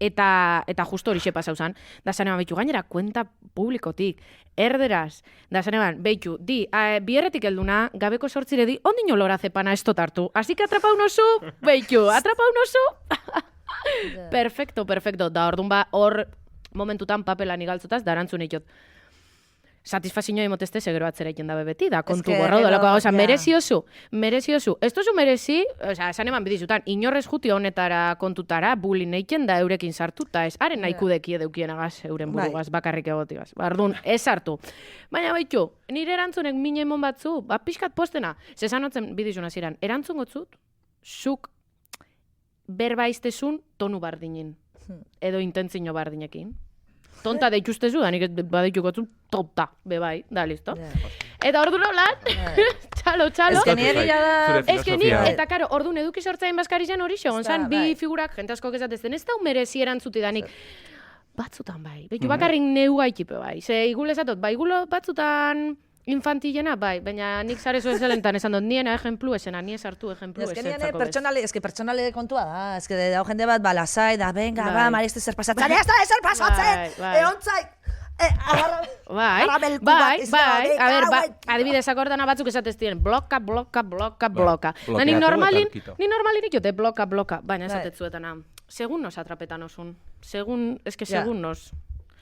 Eta justo horixe pasau zan. Da zaneban behitu gainera kuenta publikotik, erderaz. Da zaneban behitu, bierretik helduna, gabeko sortzire di, ondino lora zepana ez totartu. Así que atrapa unozu, behitu, atrapa unozu. Perfecto. Da orduan hor momentutan papelan igaltzotaz, da erantzun eitot. Satisfazio emotezte segero atzera egiten dabe beti, da kontu gorra udalako gauza, mereziozu. Ez tozu merezi, esan eman bidizutan, inorrez juti honetara kontutara, bullying eiken da eurekin sartu, eta ez, haren nahikudeki edeukien agaz, euren burugaz, bakarrik egotigaz. Bardun, ez sartu. Baina baitu, nire erantzunek mine emon batzu, pixkat postena, zesanotzen bidizuna ziren, erantzun gotzut, zuk berba iztezun tonu bardinin, edo intentzio bardinekin. tonta deituztezu, da nik badeitukotzu tonta, bebai, da, listo. Eta ordu nolan, txalo. Ez que ni egia da... Ez que ni, eta karo, orduan eduki sortzaien bazkarizan hori segon zan, bi figurak, jente asko kezatezten, ez da merezi erantzuti danik. Batzutan bai, behitu bakarrik neu gaitipe bai. Ze igulezatot, bai, igulo batzutan infantilena, bai, baina nik zare zuen zelentan esan dut, niena ejemplu esena, nie sartu ejemplu esetzako bez. Pertsonale kontua da, ez que dago jende bat, lasai, da, venga, ba, mariste zer pasatzen, ez da ezer pasatzen, eontzai, Bai, a ber, adibidez akordana batzuk esatez diren, bloka. Ni normalin ikote bloka, baina esatetzuetana. Segun nos atrapetan osun. Segun nos.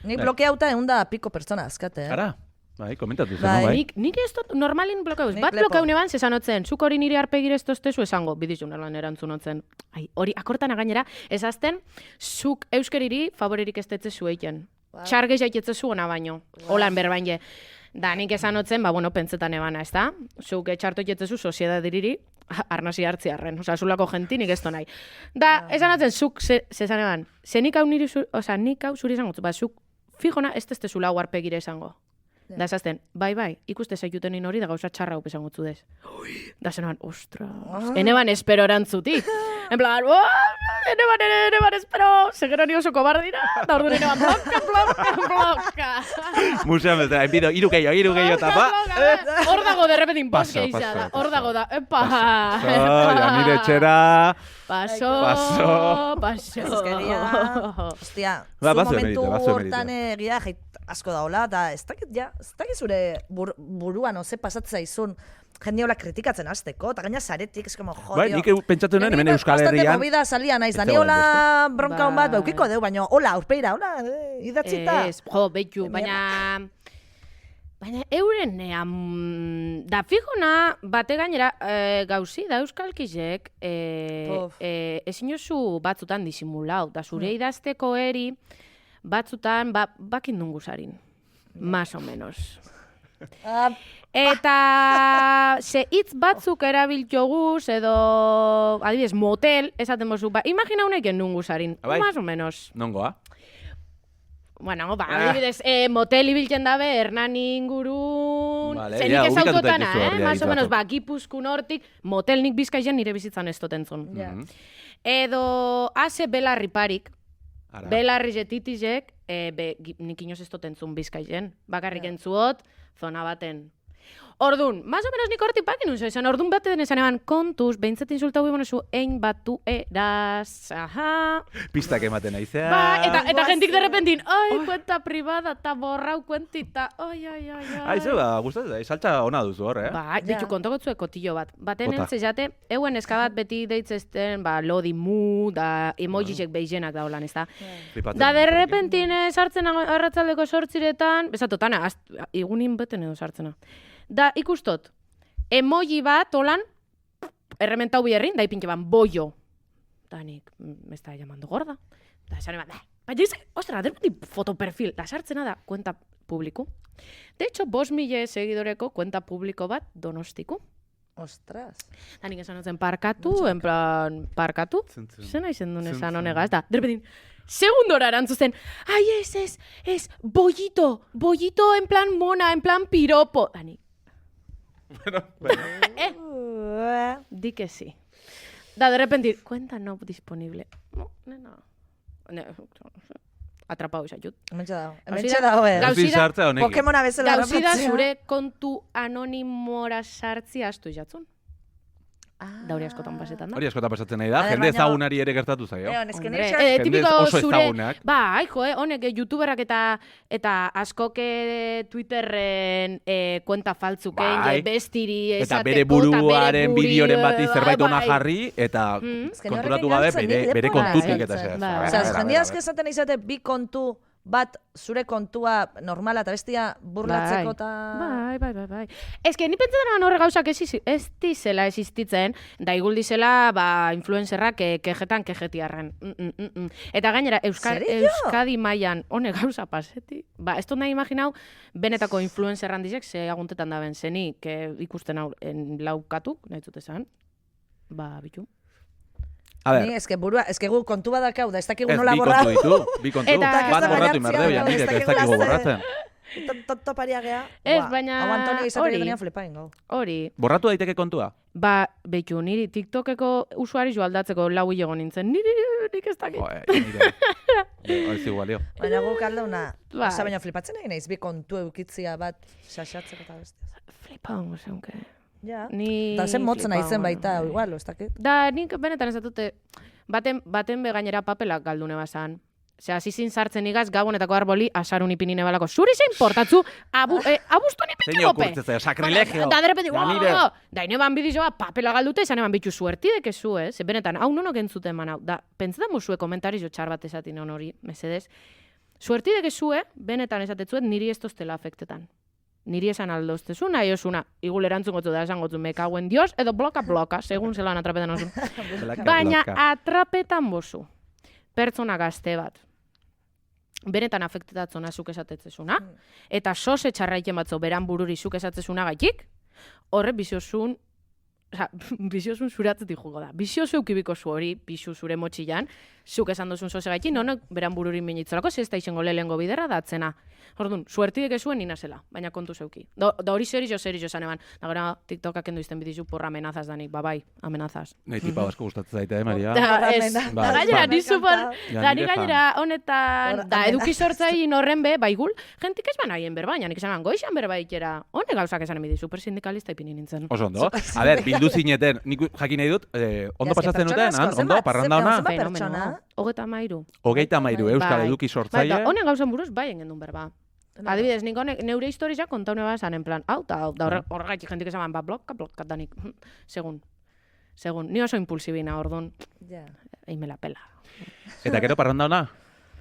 Nik blokeauta egun da piko pertsona azkate, Ara, bai, komentatu zen, bai. Nik ez dut normalin blokeauz. Bat blokeaune ban, zesanotzen, zuk hori nire arpegire ez toztezu esango, bidizu nerlan erantzunotzen. Hori, akortana gainera, ezazten, zuk euskeriri favoririk ez tetzezu eiken. Txargez jaitetzezu ona baino. Holan berbaine. Da, nik esanotzen, pentsetan ebana, ez da? Zuk txarto jetzezu soziedadiriri, arnasi hartzi arren. Osa, zulako genti nik ez nahi. Da, esanotzen, zuk, zezan eban, nik hau zuri esango, zuk fijona ez teztezula hau arpegire esango. Da, esazten, bai, ikuste zaituten hori da gauza txarra hup esango dez. Da, zenoan, ostras, eneban espero erantzutik. En plan, eneban espero, segero ni oso kobardira, da ordu eneban bloka. Musean bezala, enbido, iru gehiago, tapa. Hor dago, derrepetin, paske izada. Hor dago da, epa. Ja nire txera. Paso. Hostia, zu momentu hortan egia asko daola, eta ez dakit zure buruan oze pasatzea izun jende hola kritikatzen hasteko, eta gaina zaretik, ez como, jodio. Bai, nik pentsatu nuen, hemen Euskal Herrian. Bastante movida salia naiz, da ni hola bronka hon bat, beukiko deu, baina hola, aurpeira, hola, idatzita. Beitu, baina euren, da fijona, bate gainera, gauzi, da euskalkizek, ezin jozu batzutan disimulau, da zure idazteko eri, batzutan, bakin dungu zarin, más o menos. Eta ze hitz batzuk erabiltjoguz edo, adibidez, motel, esaten bozu, imagina uneken dungu zarin, más o menos. Nongoa? Bueno, adibidez, motel ibiltzen dabe, Hernani ingurun, zenik ez autotana, más o menos, Gipuzkoan hortik, motel nik Bizkaian nire bizitzan ez totentzun. Edo, haze belarri parik, belarri jetitizek, nik inoz ez totentzun Bizkaian, bakarrik entzuot, zona baten. Ordun, más o menos nik hortik pakin unzo izan, ordun baten esan eban kontuz, behintzat insultau gibon zu, ein batu eraz, Pistak ematen aizea. Eta jentik derrepentin, kuenta privada, eta borrau kuentita, Aizu, gustatzen, saltza ona duzu hor, Ditu kontokotzuek kotillo bat. Baten entze jate, euen eskabat beti deitzesten, lodi mu, da emojisek behizenak da holan, ez da. Da derrepentin sartzen arratzaldeko sortziretan, bezatotana, igunin beten edo sartzena. Da ikustot, emoji bat, holan, errementau biherrin, da ipintxe ban, bollo. Da nik, me está llamando gorda. Da esan eban, baina dice, ostra, derrepentin fotoperfil, da sartzena da, kuenta publiko. De hecho, 5.000 seguidoreko kuenta publiko bat donostiku. Ostras. Da nik esan otzen parkatu, en plan, parkatu. Zena izen duen esan honegaz, da, derrepentin, segundora erantzuzen, ez, bollito en plan mona, en plan piropo. Da nik, di que sí. Da, de repente, cuenta no disponible. No. Atrapau izatut. Hementxe dago, Pokemona bezala rapatzea. Gauzida zure kontu anonimora sartzi astu izatzun. Da hori askotan pasetan da. Hori askotan pasatzen nahi da, jende ezagunari ere gertatu zaio. Jende oso ezagunak. Bai, honek youtuberak eta askoke Twitterren kuenta faltzuken, bestiri esateko, eta bere buruaren bideoren bati zerbait ona jarri, eta konturatu gabe bere kontutik eta zera. Osa, jende asko esaten izate bi kontu bat zure kontua normala eta bestia burlatzeko eta... Bai. Ez que ni pentsetan horre gauzak ez dizela existitzen, da igul dizela influencerrak kejetiarren. Eta gainera, Euskadi mailan hone gauza paseti. Ez dut nahi imaginau, benetako influencerran dizek, ze aguntetan da ben, zenik ikusten hau laukatu, nahi zut esan. Bitu. A ber. Ni, eske gu kontu badakau, da ez dakigu Ez, nola bi borra. kontu ditu, bi kontu. Eta- Bat borratu imerdeu, Ez janire, dakigu ez dakigu gazte. borratzen. Tonto paria gea. Ez, baina Hau Antonio izatu hori. denean flipain gau. Hori, Borratu daiteke kontua? ba, behitu, niri TikTokeko usuari jo aldatzeko lau hilego nintzen. Nik ez dakit. Janire. Ez igualio. Baina guk aldauna, Bai. oza, baina flipatzen egin naiz, bi kontu eukitzia bat sasatzeko eta beste. Flipago zeunke. Ja. Ni Da zen motzen flipago, naizen baita, bai. igual, ez dakit. Da, nik benetan ez dute, baten be gainera papelak galdune bazan. Osea, zizin sartzen igaz, gabonetako arboli, asarun ipinine balako. Zuri zein portatzu, abuztu Zein nipiniko pe. okurtzea, sakrilegio. Da, derepenti, Janire. da, ine ban bidizoa papela galduta, izan eban bitu suertidek ezu, Ze benetan, hau nonok entzuten man hau. Da, pentsetan muzue komentario txar bat esatin hon hori, mesedez. Suertidek ezue, benetan esatetzuet, niri ez toztela afektetan. Niri esan aldoztezu, nahi osuna, igul erantzun gotu da esan gotu, me kaguen dios, edo bloka, segun zelan atrapetan osun. Baina atrapetan bozu, pertsona gazte bat, benetan afektetatzen zuk esatetzezuna, eta sose txarraiken batzo beran bururi zuk esatzezuna gaitik, horre biziozun, biziozun zuratzetik jugo da. Biziozu eukibiko zu hori, bizu zure motxilan, zuk esan duzun sose gaitik, nonok beran bururi minitzolako, ez da izango lehengo bidera datzena. Orduan, suertidek ezuen nina zela, baina kontu zeuki. Da hori serio esan eban. Da gara, TikTokak endu izten bidizu porra amenazaz danik, bai, amenazaz. Nei tipa basko gustatzen zaite, Maria? Da, ez, Bai, da gainera, bai. ni super, Ja, da ni nire fan. gainera honetan, Hor, da amenaza. eduki sortzain horren be, baigul, jentik ez banaien berba, baina nik esan goixan berba ikera, honek gauzak esan emidi, super sindikalista ipini nintzen. Oso ondo. A ber, bildu zineten, nik jakin nahi dut, ondo pasatzen duten, ondo, parranda ona? zenbat pertsona? Hogeita mairu. 33 Euskal Bai. Eduki Bai, sortzaile. eta honen gauzan buruz bai engendun berba. Adibidez, nik honek neure historia kontaune bazan, en plan, hau, da horregaitik jentik esan, ba, bloka danik, segun. Ni oso impulsibina, orduan, Ja. eimela pela. Eta gero parranda ona?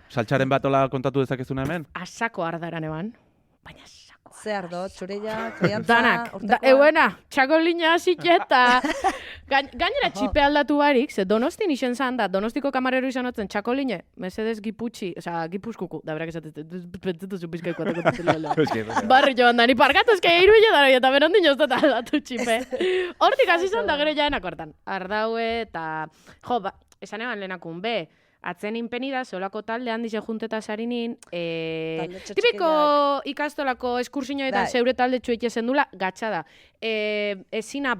Saltxaren batola kontatu dezakezuna hemen? Asako ardaran eban, baina asako. Ze ardo, txurilla, kriantza, Danak, urtekoa. euena, txakolina ziketa. Gainera txipe aldatu barik, ze Donostin isen zan da, Donostiko kamarero izan otzen txakoline, mesedez giputxi, oza, gipuzkuku, da berak esatetzen, pentsetu zu pizkaiko atako Barri joan da, ni parkatu eske iruile dara, eta berondin joztat aldatu txipe. Hortik hasi zan da gero jaenak hortan. Ardaue, eta, esan eban lehenakun, atzen inpeni da, zeolako talde handize junteta sarinin, tipiko ikastolako eskursioetan Bai. zeure talde txuek zendula, gatsa da. Ezina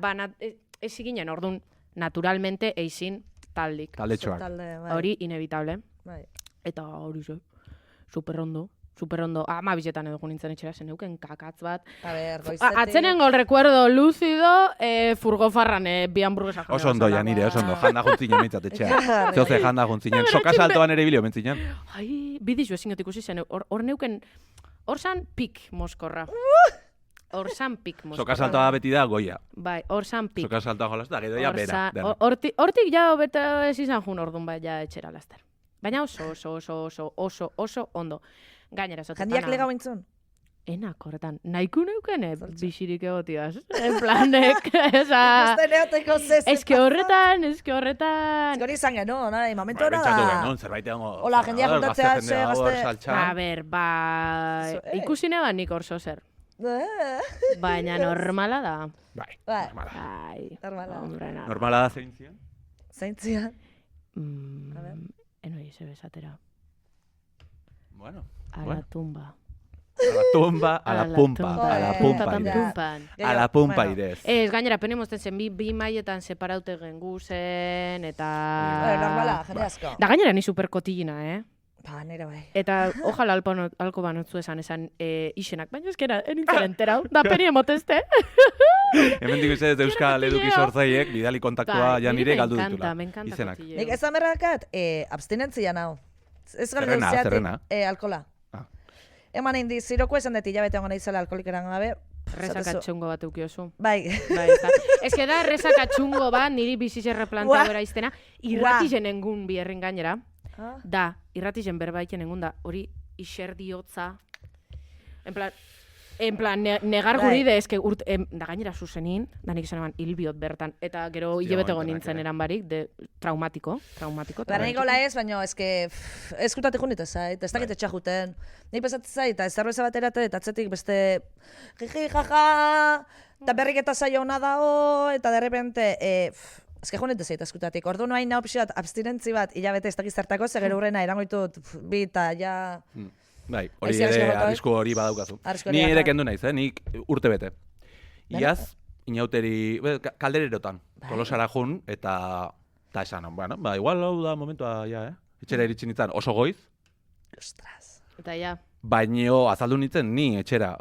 ez ginen, orduan, naturalmente eizin taldik. Taldetxoak. Talde, bai. Hori inevitable. Bai. Eta hori ze, superondo. Ama bizetan edo nintzen etxera, zen euken kakatz bat. A ber, goizetik. Atzenengo el recuerdo lúcido, furgofarran, bi hamburguesak. Oso ondo, Janire, oso ondo. Janda juntzinen mitzat etxea. Ja, Zeoze janda juntzinen. Soka saltoan ere bilio mentzinen. Ai, bidizu ezin ikusi zen, hor neuken, hor zan pik moskorra. Hor zan pik moskorra. Soka saltoa beti da goia. Bai, hor zan pik. Soka saltoa jolaz da, gero ja bera. dena. Hortik ja beta ez izan jun orduan bai ja etxera laster. Baina oso ondo. Gainera, Jandiak lega bintzun? Enak horretan, nahiko neukene bisirik egotiaz. En planek, eza... Uste neoteko zez. Eske horretan... Hori izan genuen, nahi, momentu hona Pentsatu da. genuen, zerbait egongo. Hola, jendeak juntatzea, ze gazte- Saltxan. A ber, ikusi neban nik orso zer. Eh, Baina normala da. Bai, Bai. normala. Ai, Normala. hombre, nada. Normala da zein zian? Zeintzian. A ver. Enoi ese besatera. Bueno. A la Bueno. tumba. A la tumba, a la pumpa, a la pumpa Pumpa, irez. pumpan. A la pumpa Bueno. irez. Ez, gainera, pene mozten zen, bi maietan separaute gengu zen, eta... Normala, jende asko. Da gainera ni superkotillina, Ba, nire bai. Eta ojala alko banotzu esan isenak, baina eskera, enintzen enterau, da peni emotezte. Hemen digu izan Euskal Eduki sortzaiek, bidali kontaktua Bai, janire niri galdu me ditula. encanta Izenak. kotilleo. Nik ez amerrakat, abstinentzia nau. Ez galdu Zerrena, zeatik, zerrena. alkola. Ah. Eman indi, ziroko esan deti jabete hongan izela alkoholikeran gabe. Resakatxungo bat eukiozu. Bai. Bai, ez da. Ez que da resakatxungo bat, niri bizizerre planteagora iztena, irratizen engun bierrin gainera. Ah. Da, irratizen berbaiken engun da, hori iserdiotza. En plan, negar Bai. guri de, eske da gainera zuzenin, da nik izan eman hilbiot bertan, eta gero Hostia, hilebetego momentu nintzen enak, eran barik, de traumatiko. Gara nik hola ez, baina eske eskutatik junita zait, ez dakit etxajuten. Nik pesatzen zait, eta ez zerbeza bat erate, eta atzetik beste jiji, jaja, eta berrik eta zaio hona dao, eta derrepente, Ez que joan entezeit eskutatik. Ordu noain nahi pixat abstinentzi bat, hilabete ez dakiz zertako, zegero hurrena erangoitut bi eta ja... Bai, hori Aizi ere asko arrisku hori badaukazu. Arrisku Ni hori ere badaukazu. kendu naiz, nik urte bete. Iaz, inauteri, kaldererotan, Tolosara jun, eta esan, bueno, ba, igual hau da momentua, ja, Etxera iritsi nintzen oso goiz, Ostras. Eta ja. baino azaldu nintzen ni etxera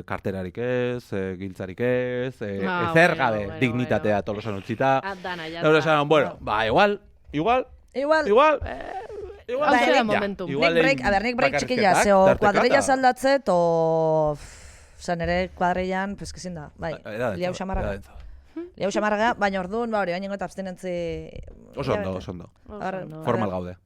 karterarik ez, giltzarik ez, Ah, ezer bueno, gabe bueno, dignitatea bueno. Tolosan utzita. Dana, ja. Eta esan, bueno, ba, igual, Igual. Hau zera momentum. Nik break txikilla, zeo kuadrilla saldatzet, o... Osa, nire kuadrillan, pues, kezin da, bai, liau xamarraga. Liau xamarraga, baina orduan, ba hori, baina eta abstinentzi... Oso ondo. Formal gaude.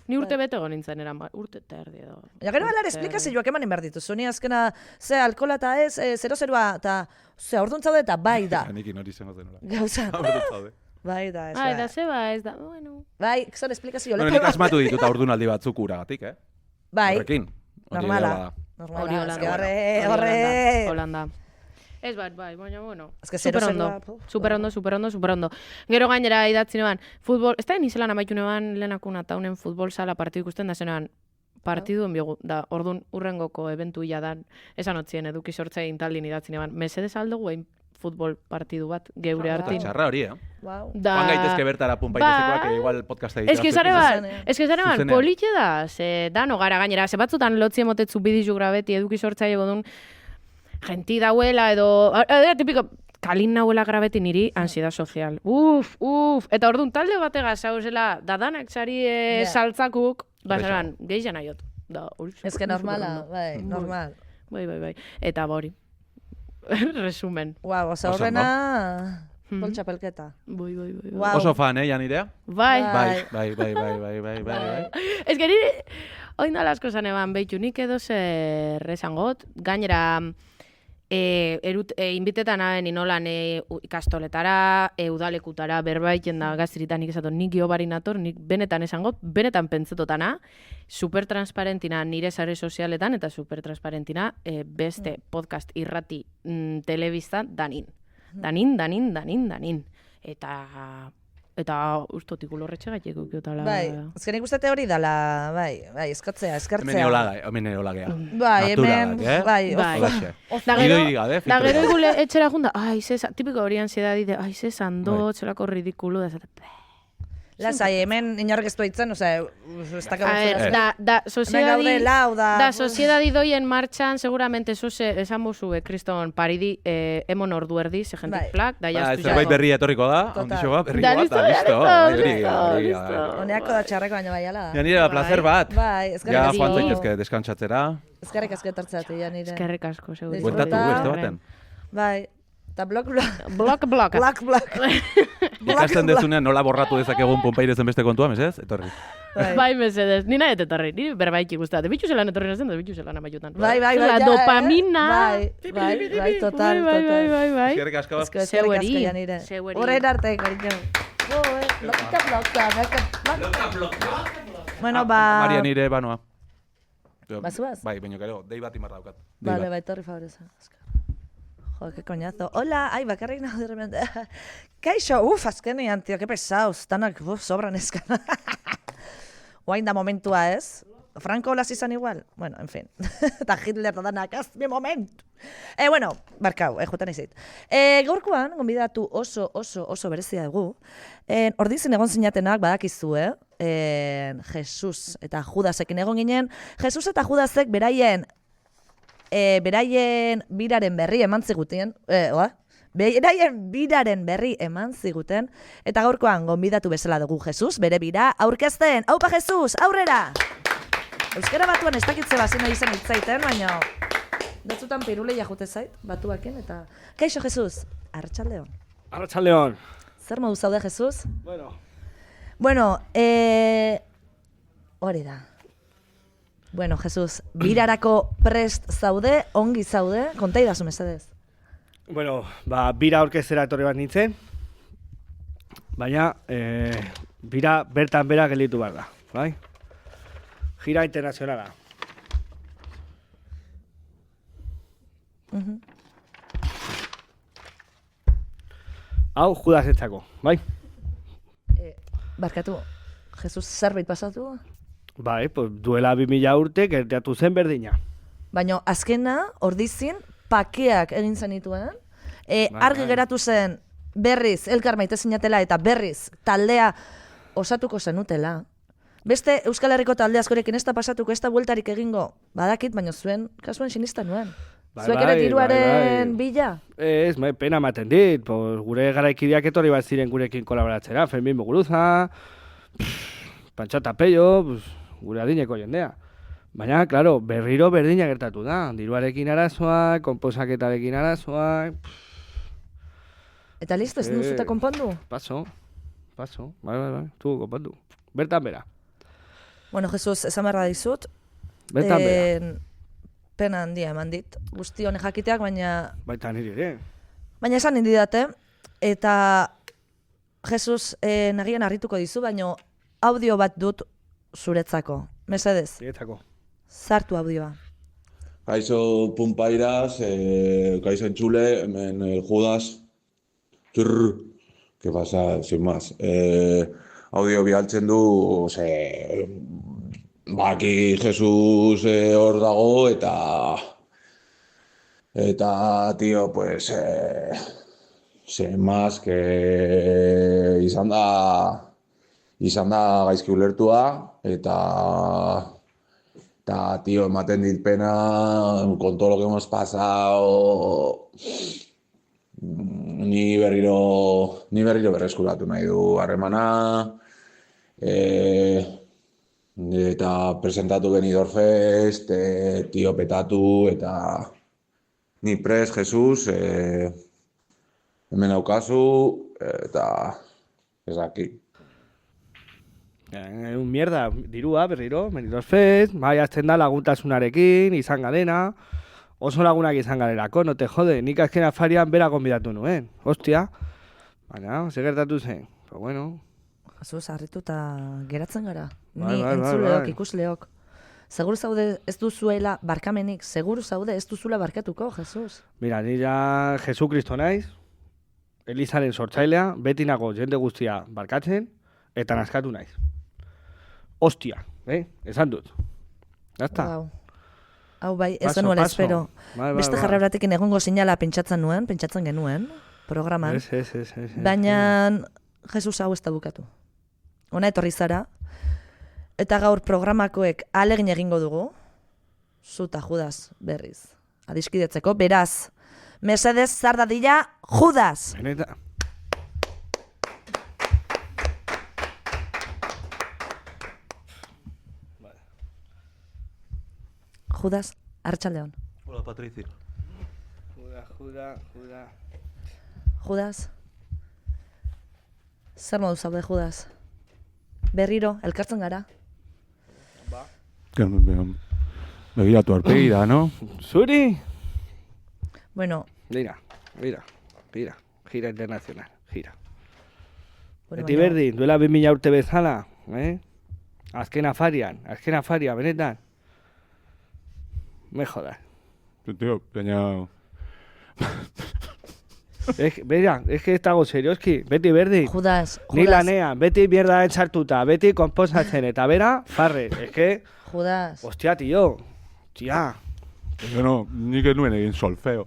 Ni urte bete egon nintzen eran, urte eta erdi edo. Ja, gero balar esplikazioak emanen behar dituzu, ni azkena, ze alkola eta ez, 0-0a, eta, ze, orduan zaude eta bai da. Nikin hori zengo zenora. Gauza, Orduan zaude. bai da, ez Eta zeba, ez da, bueno. Bai, zon esplikazio Bueno, nik asmatu ditut aurdunaldi batzuk uragatik, Bai, Horrekin. Hori normala. dela. Hori Normala, Holanda. horre... Holanda. Ez bat, bai, baina, bueno. Ez que Superondo. Gero gainera idatzi neban, futbol, ez da nizelan amaitu neban lehenakuna taunen futbol sala partidu ikusten da zenean, partidu enbiogu, da, orduan urrengoko eventu ia dan, esan otzien eduki sortzain taldin idatzi neban, mesedez aldugu egin futbol partidu bat geure Eta hartin. txarra hori, Wow. Da... Joan gaitezke bertara punpaitezekoak, igual podcasta Ez que zare bat, Zuzenean. politxe da, ze dano gara gainera, ze batzutan lotzi emotetzu bidizu grabeti eduki sortzaile godun, genti dauela edo, tipiko, kalin nahuela grabeti niri ansiedad sozial. Uf, eta orduan talde batega zauzela, dadanak zari saltzakuk, basaran, gehiago nahiot. Da, hori. Ez que normala, bai, normal. Bai. Eta hori. Resumen. Wow, oza Oso horrena... Poltxapelketa. Bai. Wow. Oso fan, Janirea? Bai. Bai. Ez que nire, oin da asko zan eban behitu, nik edo zer esangot, gainera, inbitetan haen inolan ikastoletara, udalekutara, berbaiten da gaztiritan nik esato, nik geobari nator, nik benetan esangot, benetan pentsetotana, supertransparentina nire sare sozialetan, eta supertransparentina beste podcast irrati telebista danin. Danin. Eta ustotik ulorretxe gaitek ukiotala. Bai, ezken ikustete hori dala, bai, eskatzea, eskertzea. Hemen eolagea. Bai, hemen, bai. Da gero igule etxera junda, tipiko hori ansiedadi, zezan do, txelako ridikulu, da Lasai, hemen inorrek ez duitzen, osea, ez da da soziedadi doien martxan, seguramente esan bozu, kriston paridi, emon ordu erdi, ze jentik plak, da jaztu jako. Zerbait berria etorriko da, ondixo bat, berri bat, da listo. Honeako da txarreko baina baiala. Janire, placer bat. Bai, eskerrik Ja, asko. joan zaitezke deskansatzera. Eskerrik asko etortzatu, Janire. Eskerrik asko, seguri. Bueltatu, beste baten. Bai, eta blok. Ikasten dezunean nola borratu dezakegun Pompeirezen beste kontua, mesez? Etorri. Bai, mesedez, nina etorri, niri berbaiki guztat. Bitu zelan etorri nazen, da bitu zelan amaiotan. Bai, la dopamina. Bai, total. Bai. Eskerrik asko bat. Eskerrik asko, Janire. Horren arte, cariño. Blokita. Bueno, ba... Maria nire banoa. Bazuaz? Bai, baina gero, dei bat imar daukat. Vale, bai, torri favoreza. Jo, qué coñazo. Hola, ai, bakarrik nago de repente. Kaixo, azkenean, tío, qué pesados. Tanak, sobran eskan. Oain da momentua ez. Franco las izan igual. Bueno, en fin. Eta Hitler da danak, az mi moment. Bueno, barkau, jutan izit. Gaurkoan, gonbidatu oso berezia dugu. Ordizin egon zinatenak badakizu, Jesus eta Judasekin egon ginen. Jesus eta Judasek beraien biraren berri eman ziguten, eta gaurkoan gonbidatu bezala dugu Jesus, bere bira aurkezten. Aupa Jesus, aurrera! Euskara batuan ez dakitze bazino izan hitzaiten, baina datzutan piruleia jute zait, batuakin, eta... Kaixo Jesus, Arratsaldeon. Arratsaldeon. Zer modu zaude Jesus? Bueno, hori da. Bueno, Jesus, birarako prest zaude, ongi zaude, konta idazu mesedez. Bueno, bira aurkeztera etorri bat nintzen, baina bira bertan bera gelditu behar da, bai? Gira internazionala. Hau Judasentzako, bai? Barkatu, Jesus zerbait pasatu? Bai, pues duela 2000 urte gertatu zen berdina. Baina azkena, ordizin, pakeak egin zenituen, argi geratu zen berriz, elkar maite zinatela eta berriz, taldea osatuko zenutela. Beste Euskal Herriko talde askorekin ez da pasatuko, ez da bueltarik egingo, badakit, baina zuen, kasuen sinista nuen. Zuek ere diruaren bila? Ez, pena ematen dit, gure garaikideak etorri bat ziren gurekin kolaboratzera, Fermin Muguruza, Pantxata Pello, gure adineko jendea. Baina, klaro, berriro berdina gertatu da, diruarekin arazoak, konposaketarekin arazoak... Eta listo, ez duzuta konpondu? Paso, bai, tu konpondu. Bertan bera. Bueno, Jesus, esan beharra dizut. Bertan bera. Pena handia eman dit, guzti honek jakiteak, baina... Baita niri ere. Baina esan indidate, eta Jesus, nagian harrituko dizu, baina audio bat dut zuretzako. Mesedez. Zuretzako. Sartu audioa. Kaixo Pumpairas, kaixo entzule, hemen el Judas. ¿Qué pasa? Sin más. Audio bialtzen du, baki Jesus hor dago, eta tío, pues, sin más, que izan da gaizki ulertua, eta tío, ematen dit pena, con todo lo que hemos pasado, ni berriro berreskuratu nahi du harremana, eta presentatu Benidorm Fest, tio petatu, eta ni pres, Jesus, hemen aukazu, eta ezaki. Un mierda, dirua berriro, Benidorm Fest, bai azten da laguntasunarekin, izan garena, oso lagunak izan garelako, no te jode, nik azken afarian bera konbidatu nuen, hostia, baina, segertatu zen, pero bueno... Jesus, harritu eta geratzen gara. Ni entzuleok, ikusleok. Seguru zaude ez duzuela barkamenik, seguru zaude ez duzula barkatuko, Jesus. Mira, nira Jesu Kristo naiz, Elizaren sortzailea, beti nago jende guztia barkatzen, eta naskatu naiz. Hostia, esan dut. Jazta. Hau bai, ez genuela espero. Beste jarrabratekin egongo sinala pentsatzen genuen, programan. Ez. Baina Jesus hau ez da bukatu. Ona etorri zara, eta gaur programakoek alegin egingo dugu, zuta Judas berriz, adiskidetzeko, beraz, mesedez zar dadila Judas! Beneta. Judas, arratsaldeon. Hola, Patricia. Juda. Judas, zer modu zaude, Judas? Berriro, elkartzen gara? Begiratu arpegira, no? Zuri? Bueno. Mira. Gira internacional, gira. Bueno, Beti berdin, duela 2000 urte bezala, Azken afaria, benetan. Me jodas. Tío, baina... Es que estago serioski, beti berdin. Judas. Ni lanean, beti mierda entzartuta, beti konposatzen, eta bera, farre. Es que... Judas. Hostia, tío. Tia. No, nik ez nuen egin solfeo.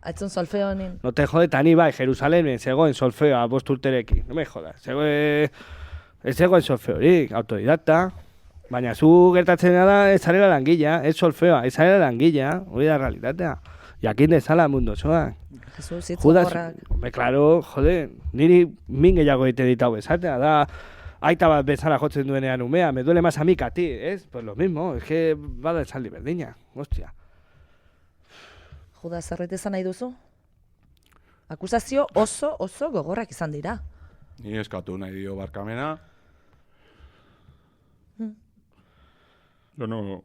Aitzun solfeo nin. No te jode, tani bai, Jerusalemen, zegoen solfeoa, 5 urterekin. No me jodas. Ez zegoen solfeorik, autodidacta. Baina zu gertatzen da, ez zarela langila, ez solfeoa, ez zarela langila, hori da realitatea. Jakin dezala mundu osoa. Jesus, hitz Judas, gogorrak. claro, jode, niri min gehiago egiten ditau esatea, da, aita bat bezala jotzen duenean umea, me duele más a mí que a ti, ¿es? Pues lo mismo, es que bada esaldi berdina, hostia. Judas, zerbait esan nahi duzu? Akusazio oso gogorrak izan dira. Ni eskatu nahi dio barkamena. Yo no...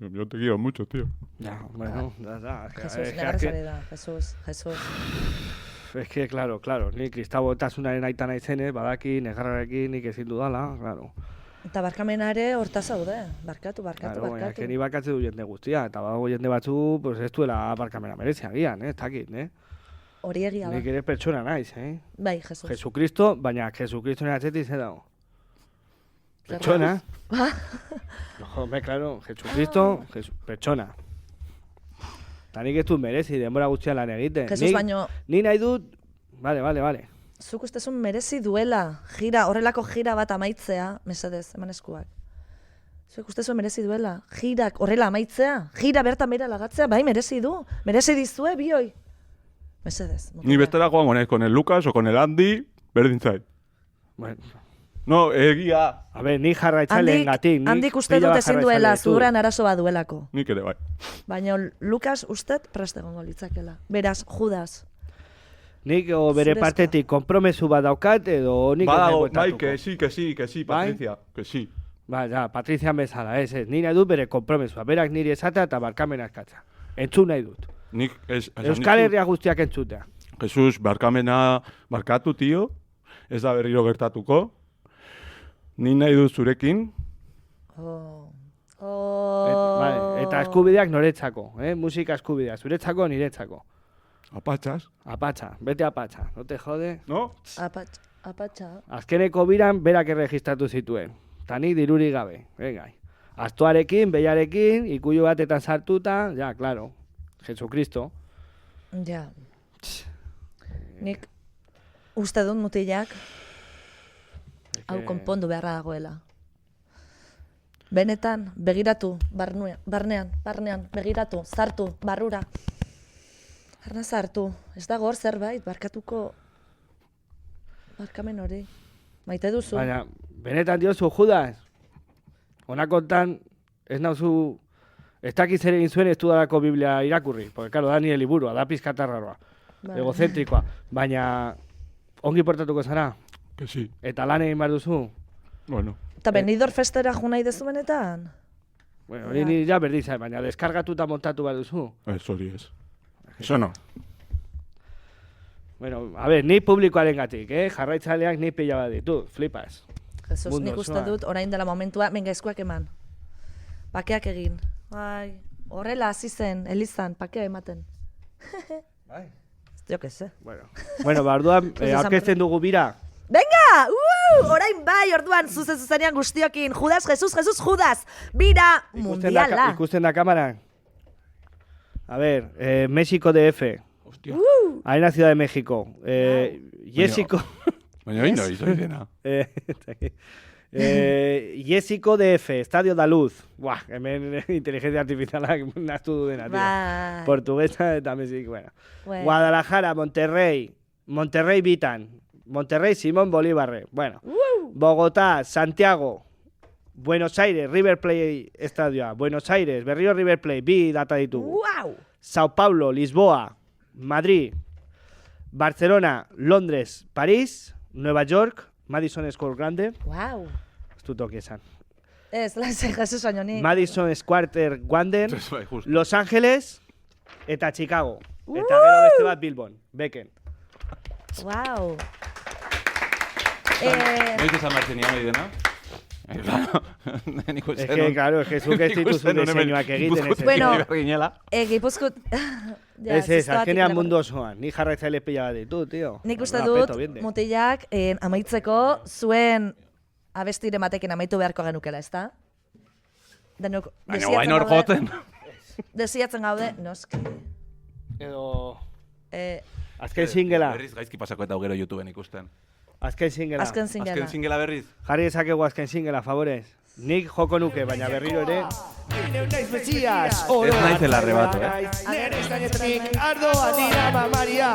Yo te quiero mucho, tío. Ya, bueno, da. Jesus, negarrezare da, Jesus. Es que, claro, ni kristabotasunaren aita naizenez, badaki, negarrarekin, nik ezin dudala, claro. Eta barkamena ere horta zaude, barkatu. Claro, baina, ni barkatze du jende guztia, eta badago jende batzu, pues ez duela barkamena merezia, gian, ez dakit, hori egia da. Nik ere pertsona naiz, Bai, Jesus. Jesucristo, baina Jesucristoren atzetik ze dago. Pertsona. Hombre, claro, Jesucristo, pertsona. Eta nik ez dut merezi, denbora gutxian lan egiten. Jesus, baino... Ni nahi dut... Vale. Zuk ustezun merezi duela, horrelako gira bat amaitzea, mesedez, eman eskuak. Zuk ustezun merezi duela, girak horrela amaitzea, gira bertan bera lagatzea, bai, merezi du. Merezi dizue, bioi. Mesedez. Ni bestela joango naiz, con el Lucas o con el Andy, berdin zait. Bueno. No, egia. A ver, ni jarraitzaileen gatik. Handik uste dut ezin duela, zuduran arazo bat duelako. Nik ere bai. Baina Lukas ustet prest egongo litzakela. Beraz, Judas. Nik bere partetik konpromesu bat daukat edo nik badago, bai, que sí, Patricia, que sí. Ba, ja, Patricia bezala, ez. Ni nahi dut bere konpromesua. Berak niri esata eta barkamena eskatza. Entzun nahi dut. Euskal Herria guztiak entzutea. Jesus, barkatu, tio. Ez da berriro gertatuko. Ni nahi dut zurekin. Eta eskubideak noretzako, musika eskubideak. Zuretzako, niretzako. Apatxa, bete apatxa, no te jode? No? Apatxa. Azkeneko biran berak erregistratu zituen. Ta nik diruri gabe, venga. Astuarekin, behiarekin, ikuio batetan sartuta, ja, claro. Jesucristo. Ja. Nik uste dut mutilak hau konpondu beharra dagoela. Benetan, begiratu, barnean, begiratu, zartu, barrura. Arna zartu, ez dago hor zerbait, barkatuko barkamen hori. Maite duzu. Baina, benetan diozu, Judas, honakontan ez nauzu, ez dakiz ere egin zuen ez dudalako Biblia irakurri, porque, claro, da nire liburua, da pizkatarraroa, egozentrikoa, baina ongi portatuko zara? Que sí. Eta lan egin behar duzu? Bueno. Eta Benidorm festera jo nahi dezu benetan? Bueno, hori nire ja berdizai, baina deskargatuta montatu behar duzu? Ez, hori ez. Eso no. Bueno, a ver, ni publikoaren gatik, jarraitzaileak ni pila bat ditu, flipas. Jesus, nik uste dut, orain dela momentua, menga eskuak eman. Pakeak egin. Bai, horrela hasi zen, Elizan, pakea ematen. Bai. Jo que se. Bueno, orduan, aurkezten dugu bira. Venga! Orain bai, orduan, zuzenean guztiokin. Judas, Jesus, Judas. Bira mundiala. Ikusten da kamaran. A ver, México DF. Hostia. Arena Ciudad de México. Jessico. Baina hori noiz, hori dena. Jessico DF, Estadio da Luz. Buah, hemen inteligencia artificialak naztu du dena, tío. Portuguesa eta México, bueno. Guadalajara, Monterrey Bitan. Monterrey Simón Bolívar. Bueno. Bogotá, Santiago. Buenos Aires, River Plate estadioa. Buenos Aires, berriro River Plate, bi data ditugu. Wow. Sao Paulo, Lisboa, Madrid, Barcelona, Londres, París, Nueva York, Madison Square Garden. Wow. Ez dut toki esan. Ez, Jesus baino ni. Madison Square Garden, Los Ángeles eta Chicago. Eta gero beste bat Bilbon, Beken. Wow. Noiz esan martenia hori dena? Es que, claro, Jesús ez dituzun diseinuak egiten ez. Bueno, Gipuzkoa... Ez, azkenean mundu osoan. Ni jarraitzaile pila bat ditu, tio. Nik uste dut, mutilak, amaitzeko zuen abestire batekin amaitu beharko genukela, ezta? Baina guain hor joten. Desiatzen gaude, noski. Edo... Azken singela. Berriz gaizki pasako eta gero YouTubeen ikusten. Azken singela. Azken singela berriz. Jarri ezakegu azken singela, favorez. Nik joko nuke, baina berriro ere... Ez naizela arrebato, Nere estainetik ardoa dira Maria.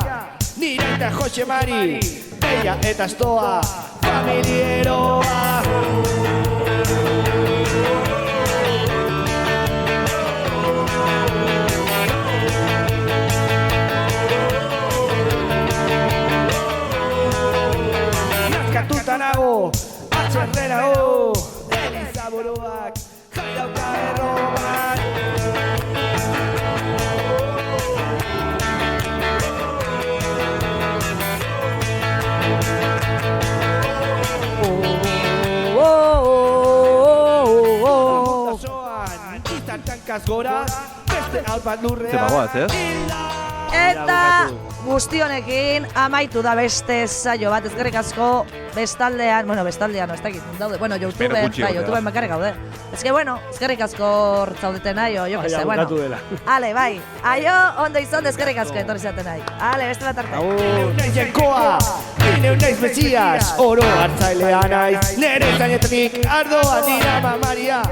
Nire eta Jose Mari. Bella eta Stoa. Familieroa. Nago, atxerrerago, Elizaboroak, jai dauka erroban. Mutasoan, izan tankaz gora, beste albat lurrean. Ze bagoaz, ez? Eta guztionekin amaitu da beste saio bat, eskerrik asko bestaldean, no, ez dakit, daude, YouTubeen bakarrik gaude. Eskerrik asko zaudeten nahi, jo que se, Ale, bai, aio, ondo izan, eskerrik asko etorri zaten nahi. Ale, beste bat arte. Naiz jainkoa, naiz mesias, oro hartzailea naiz, nere zainetatik ardoa dira mamaria,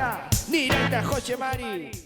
nire eta Jose Mari.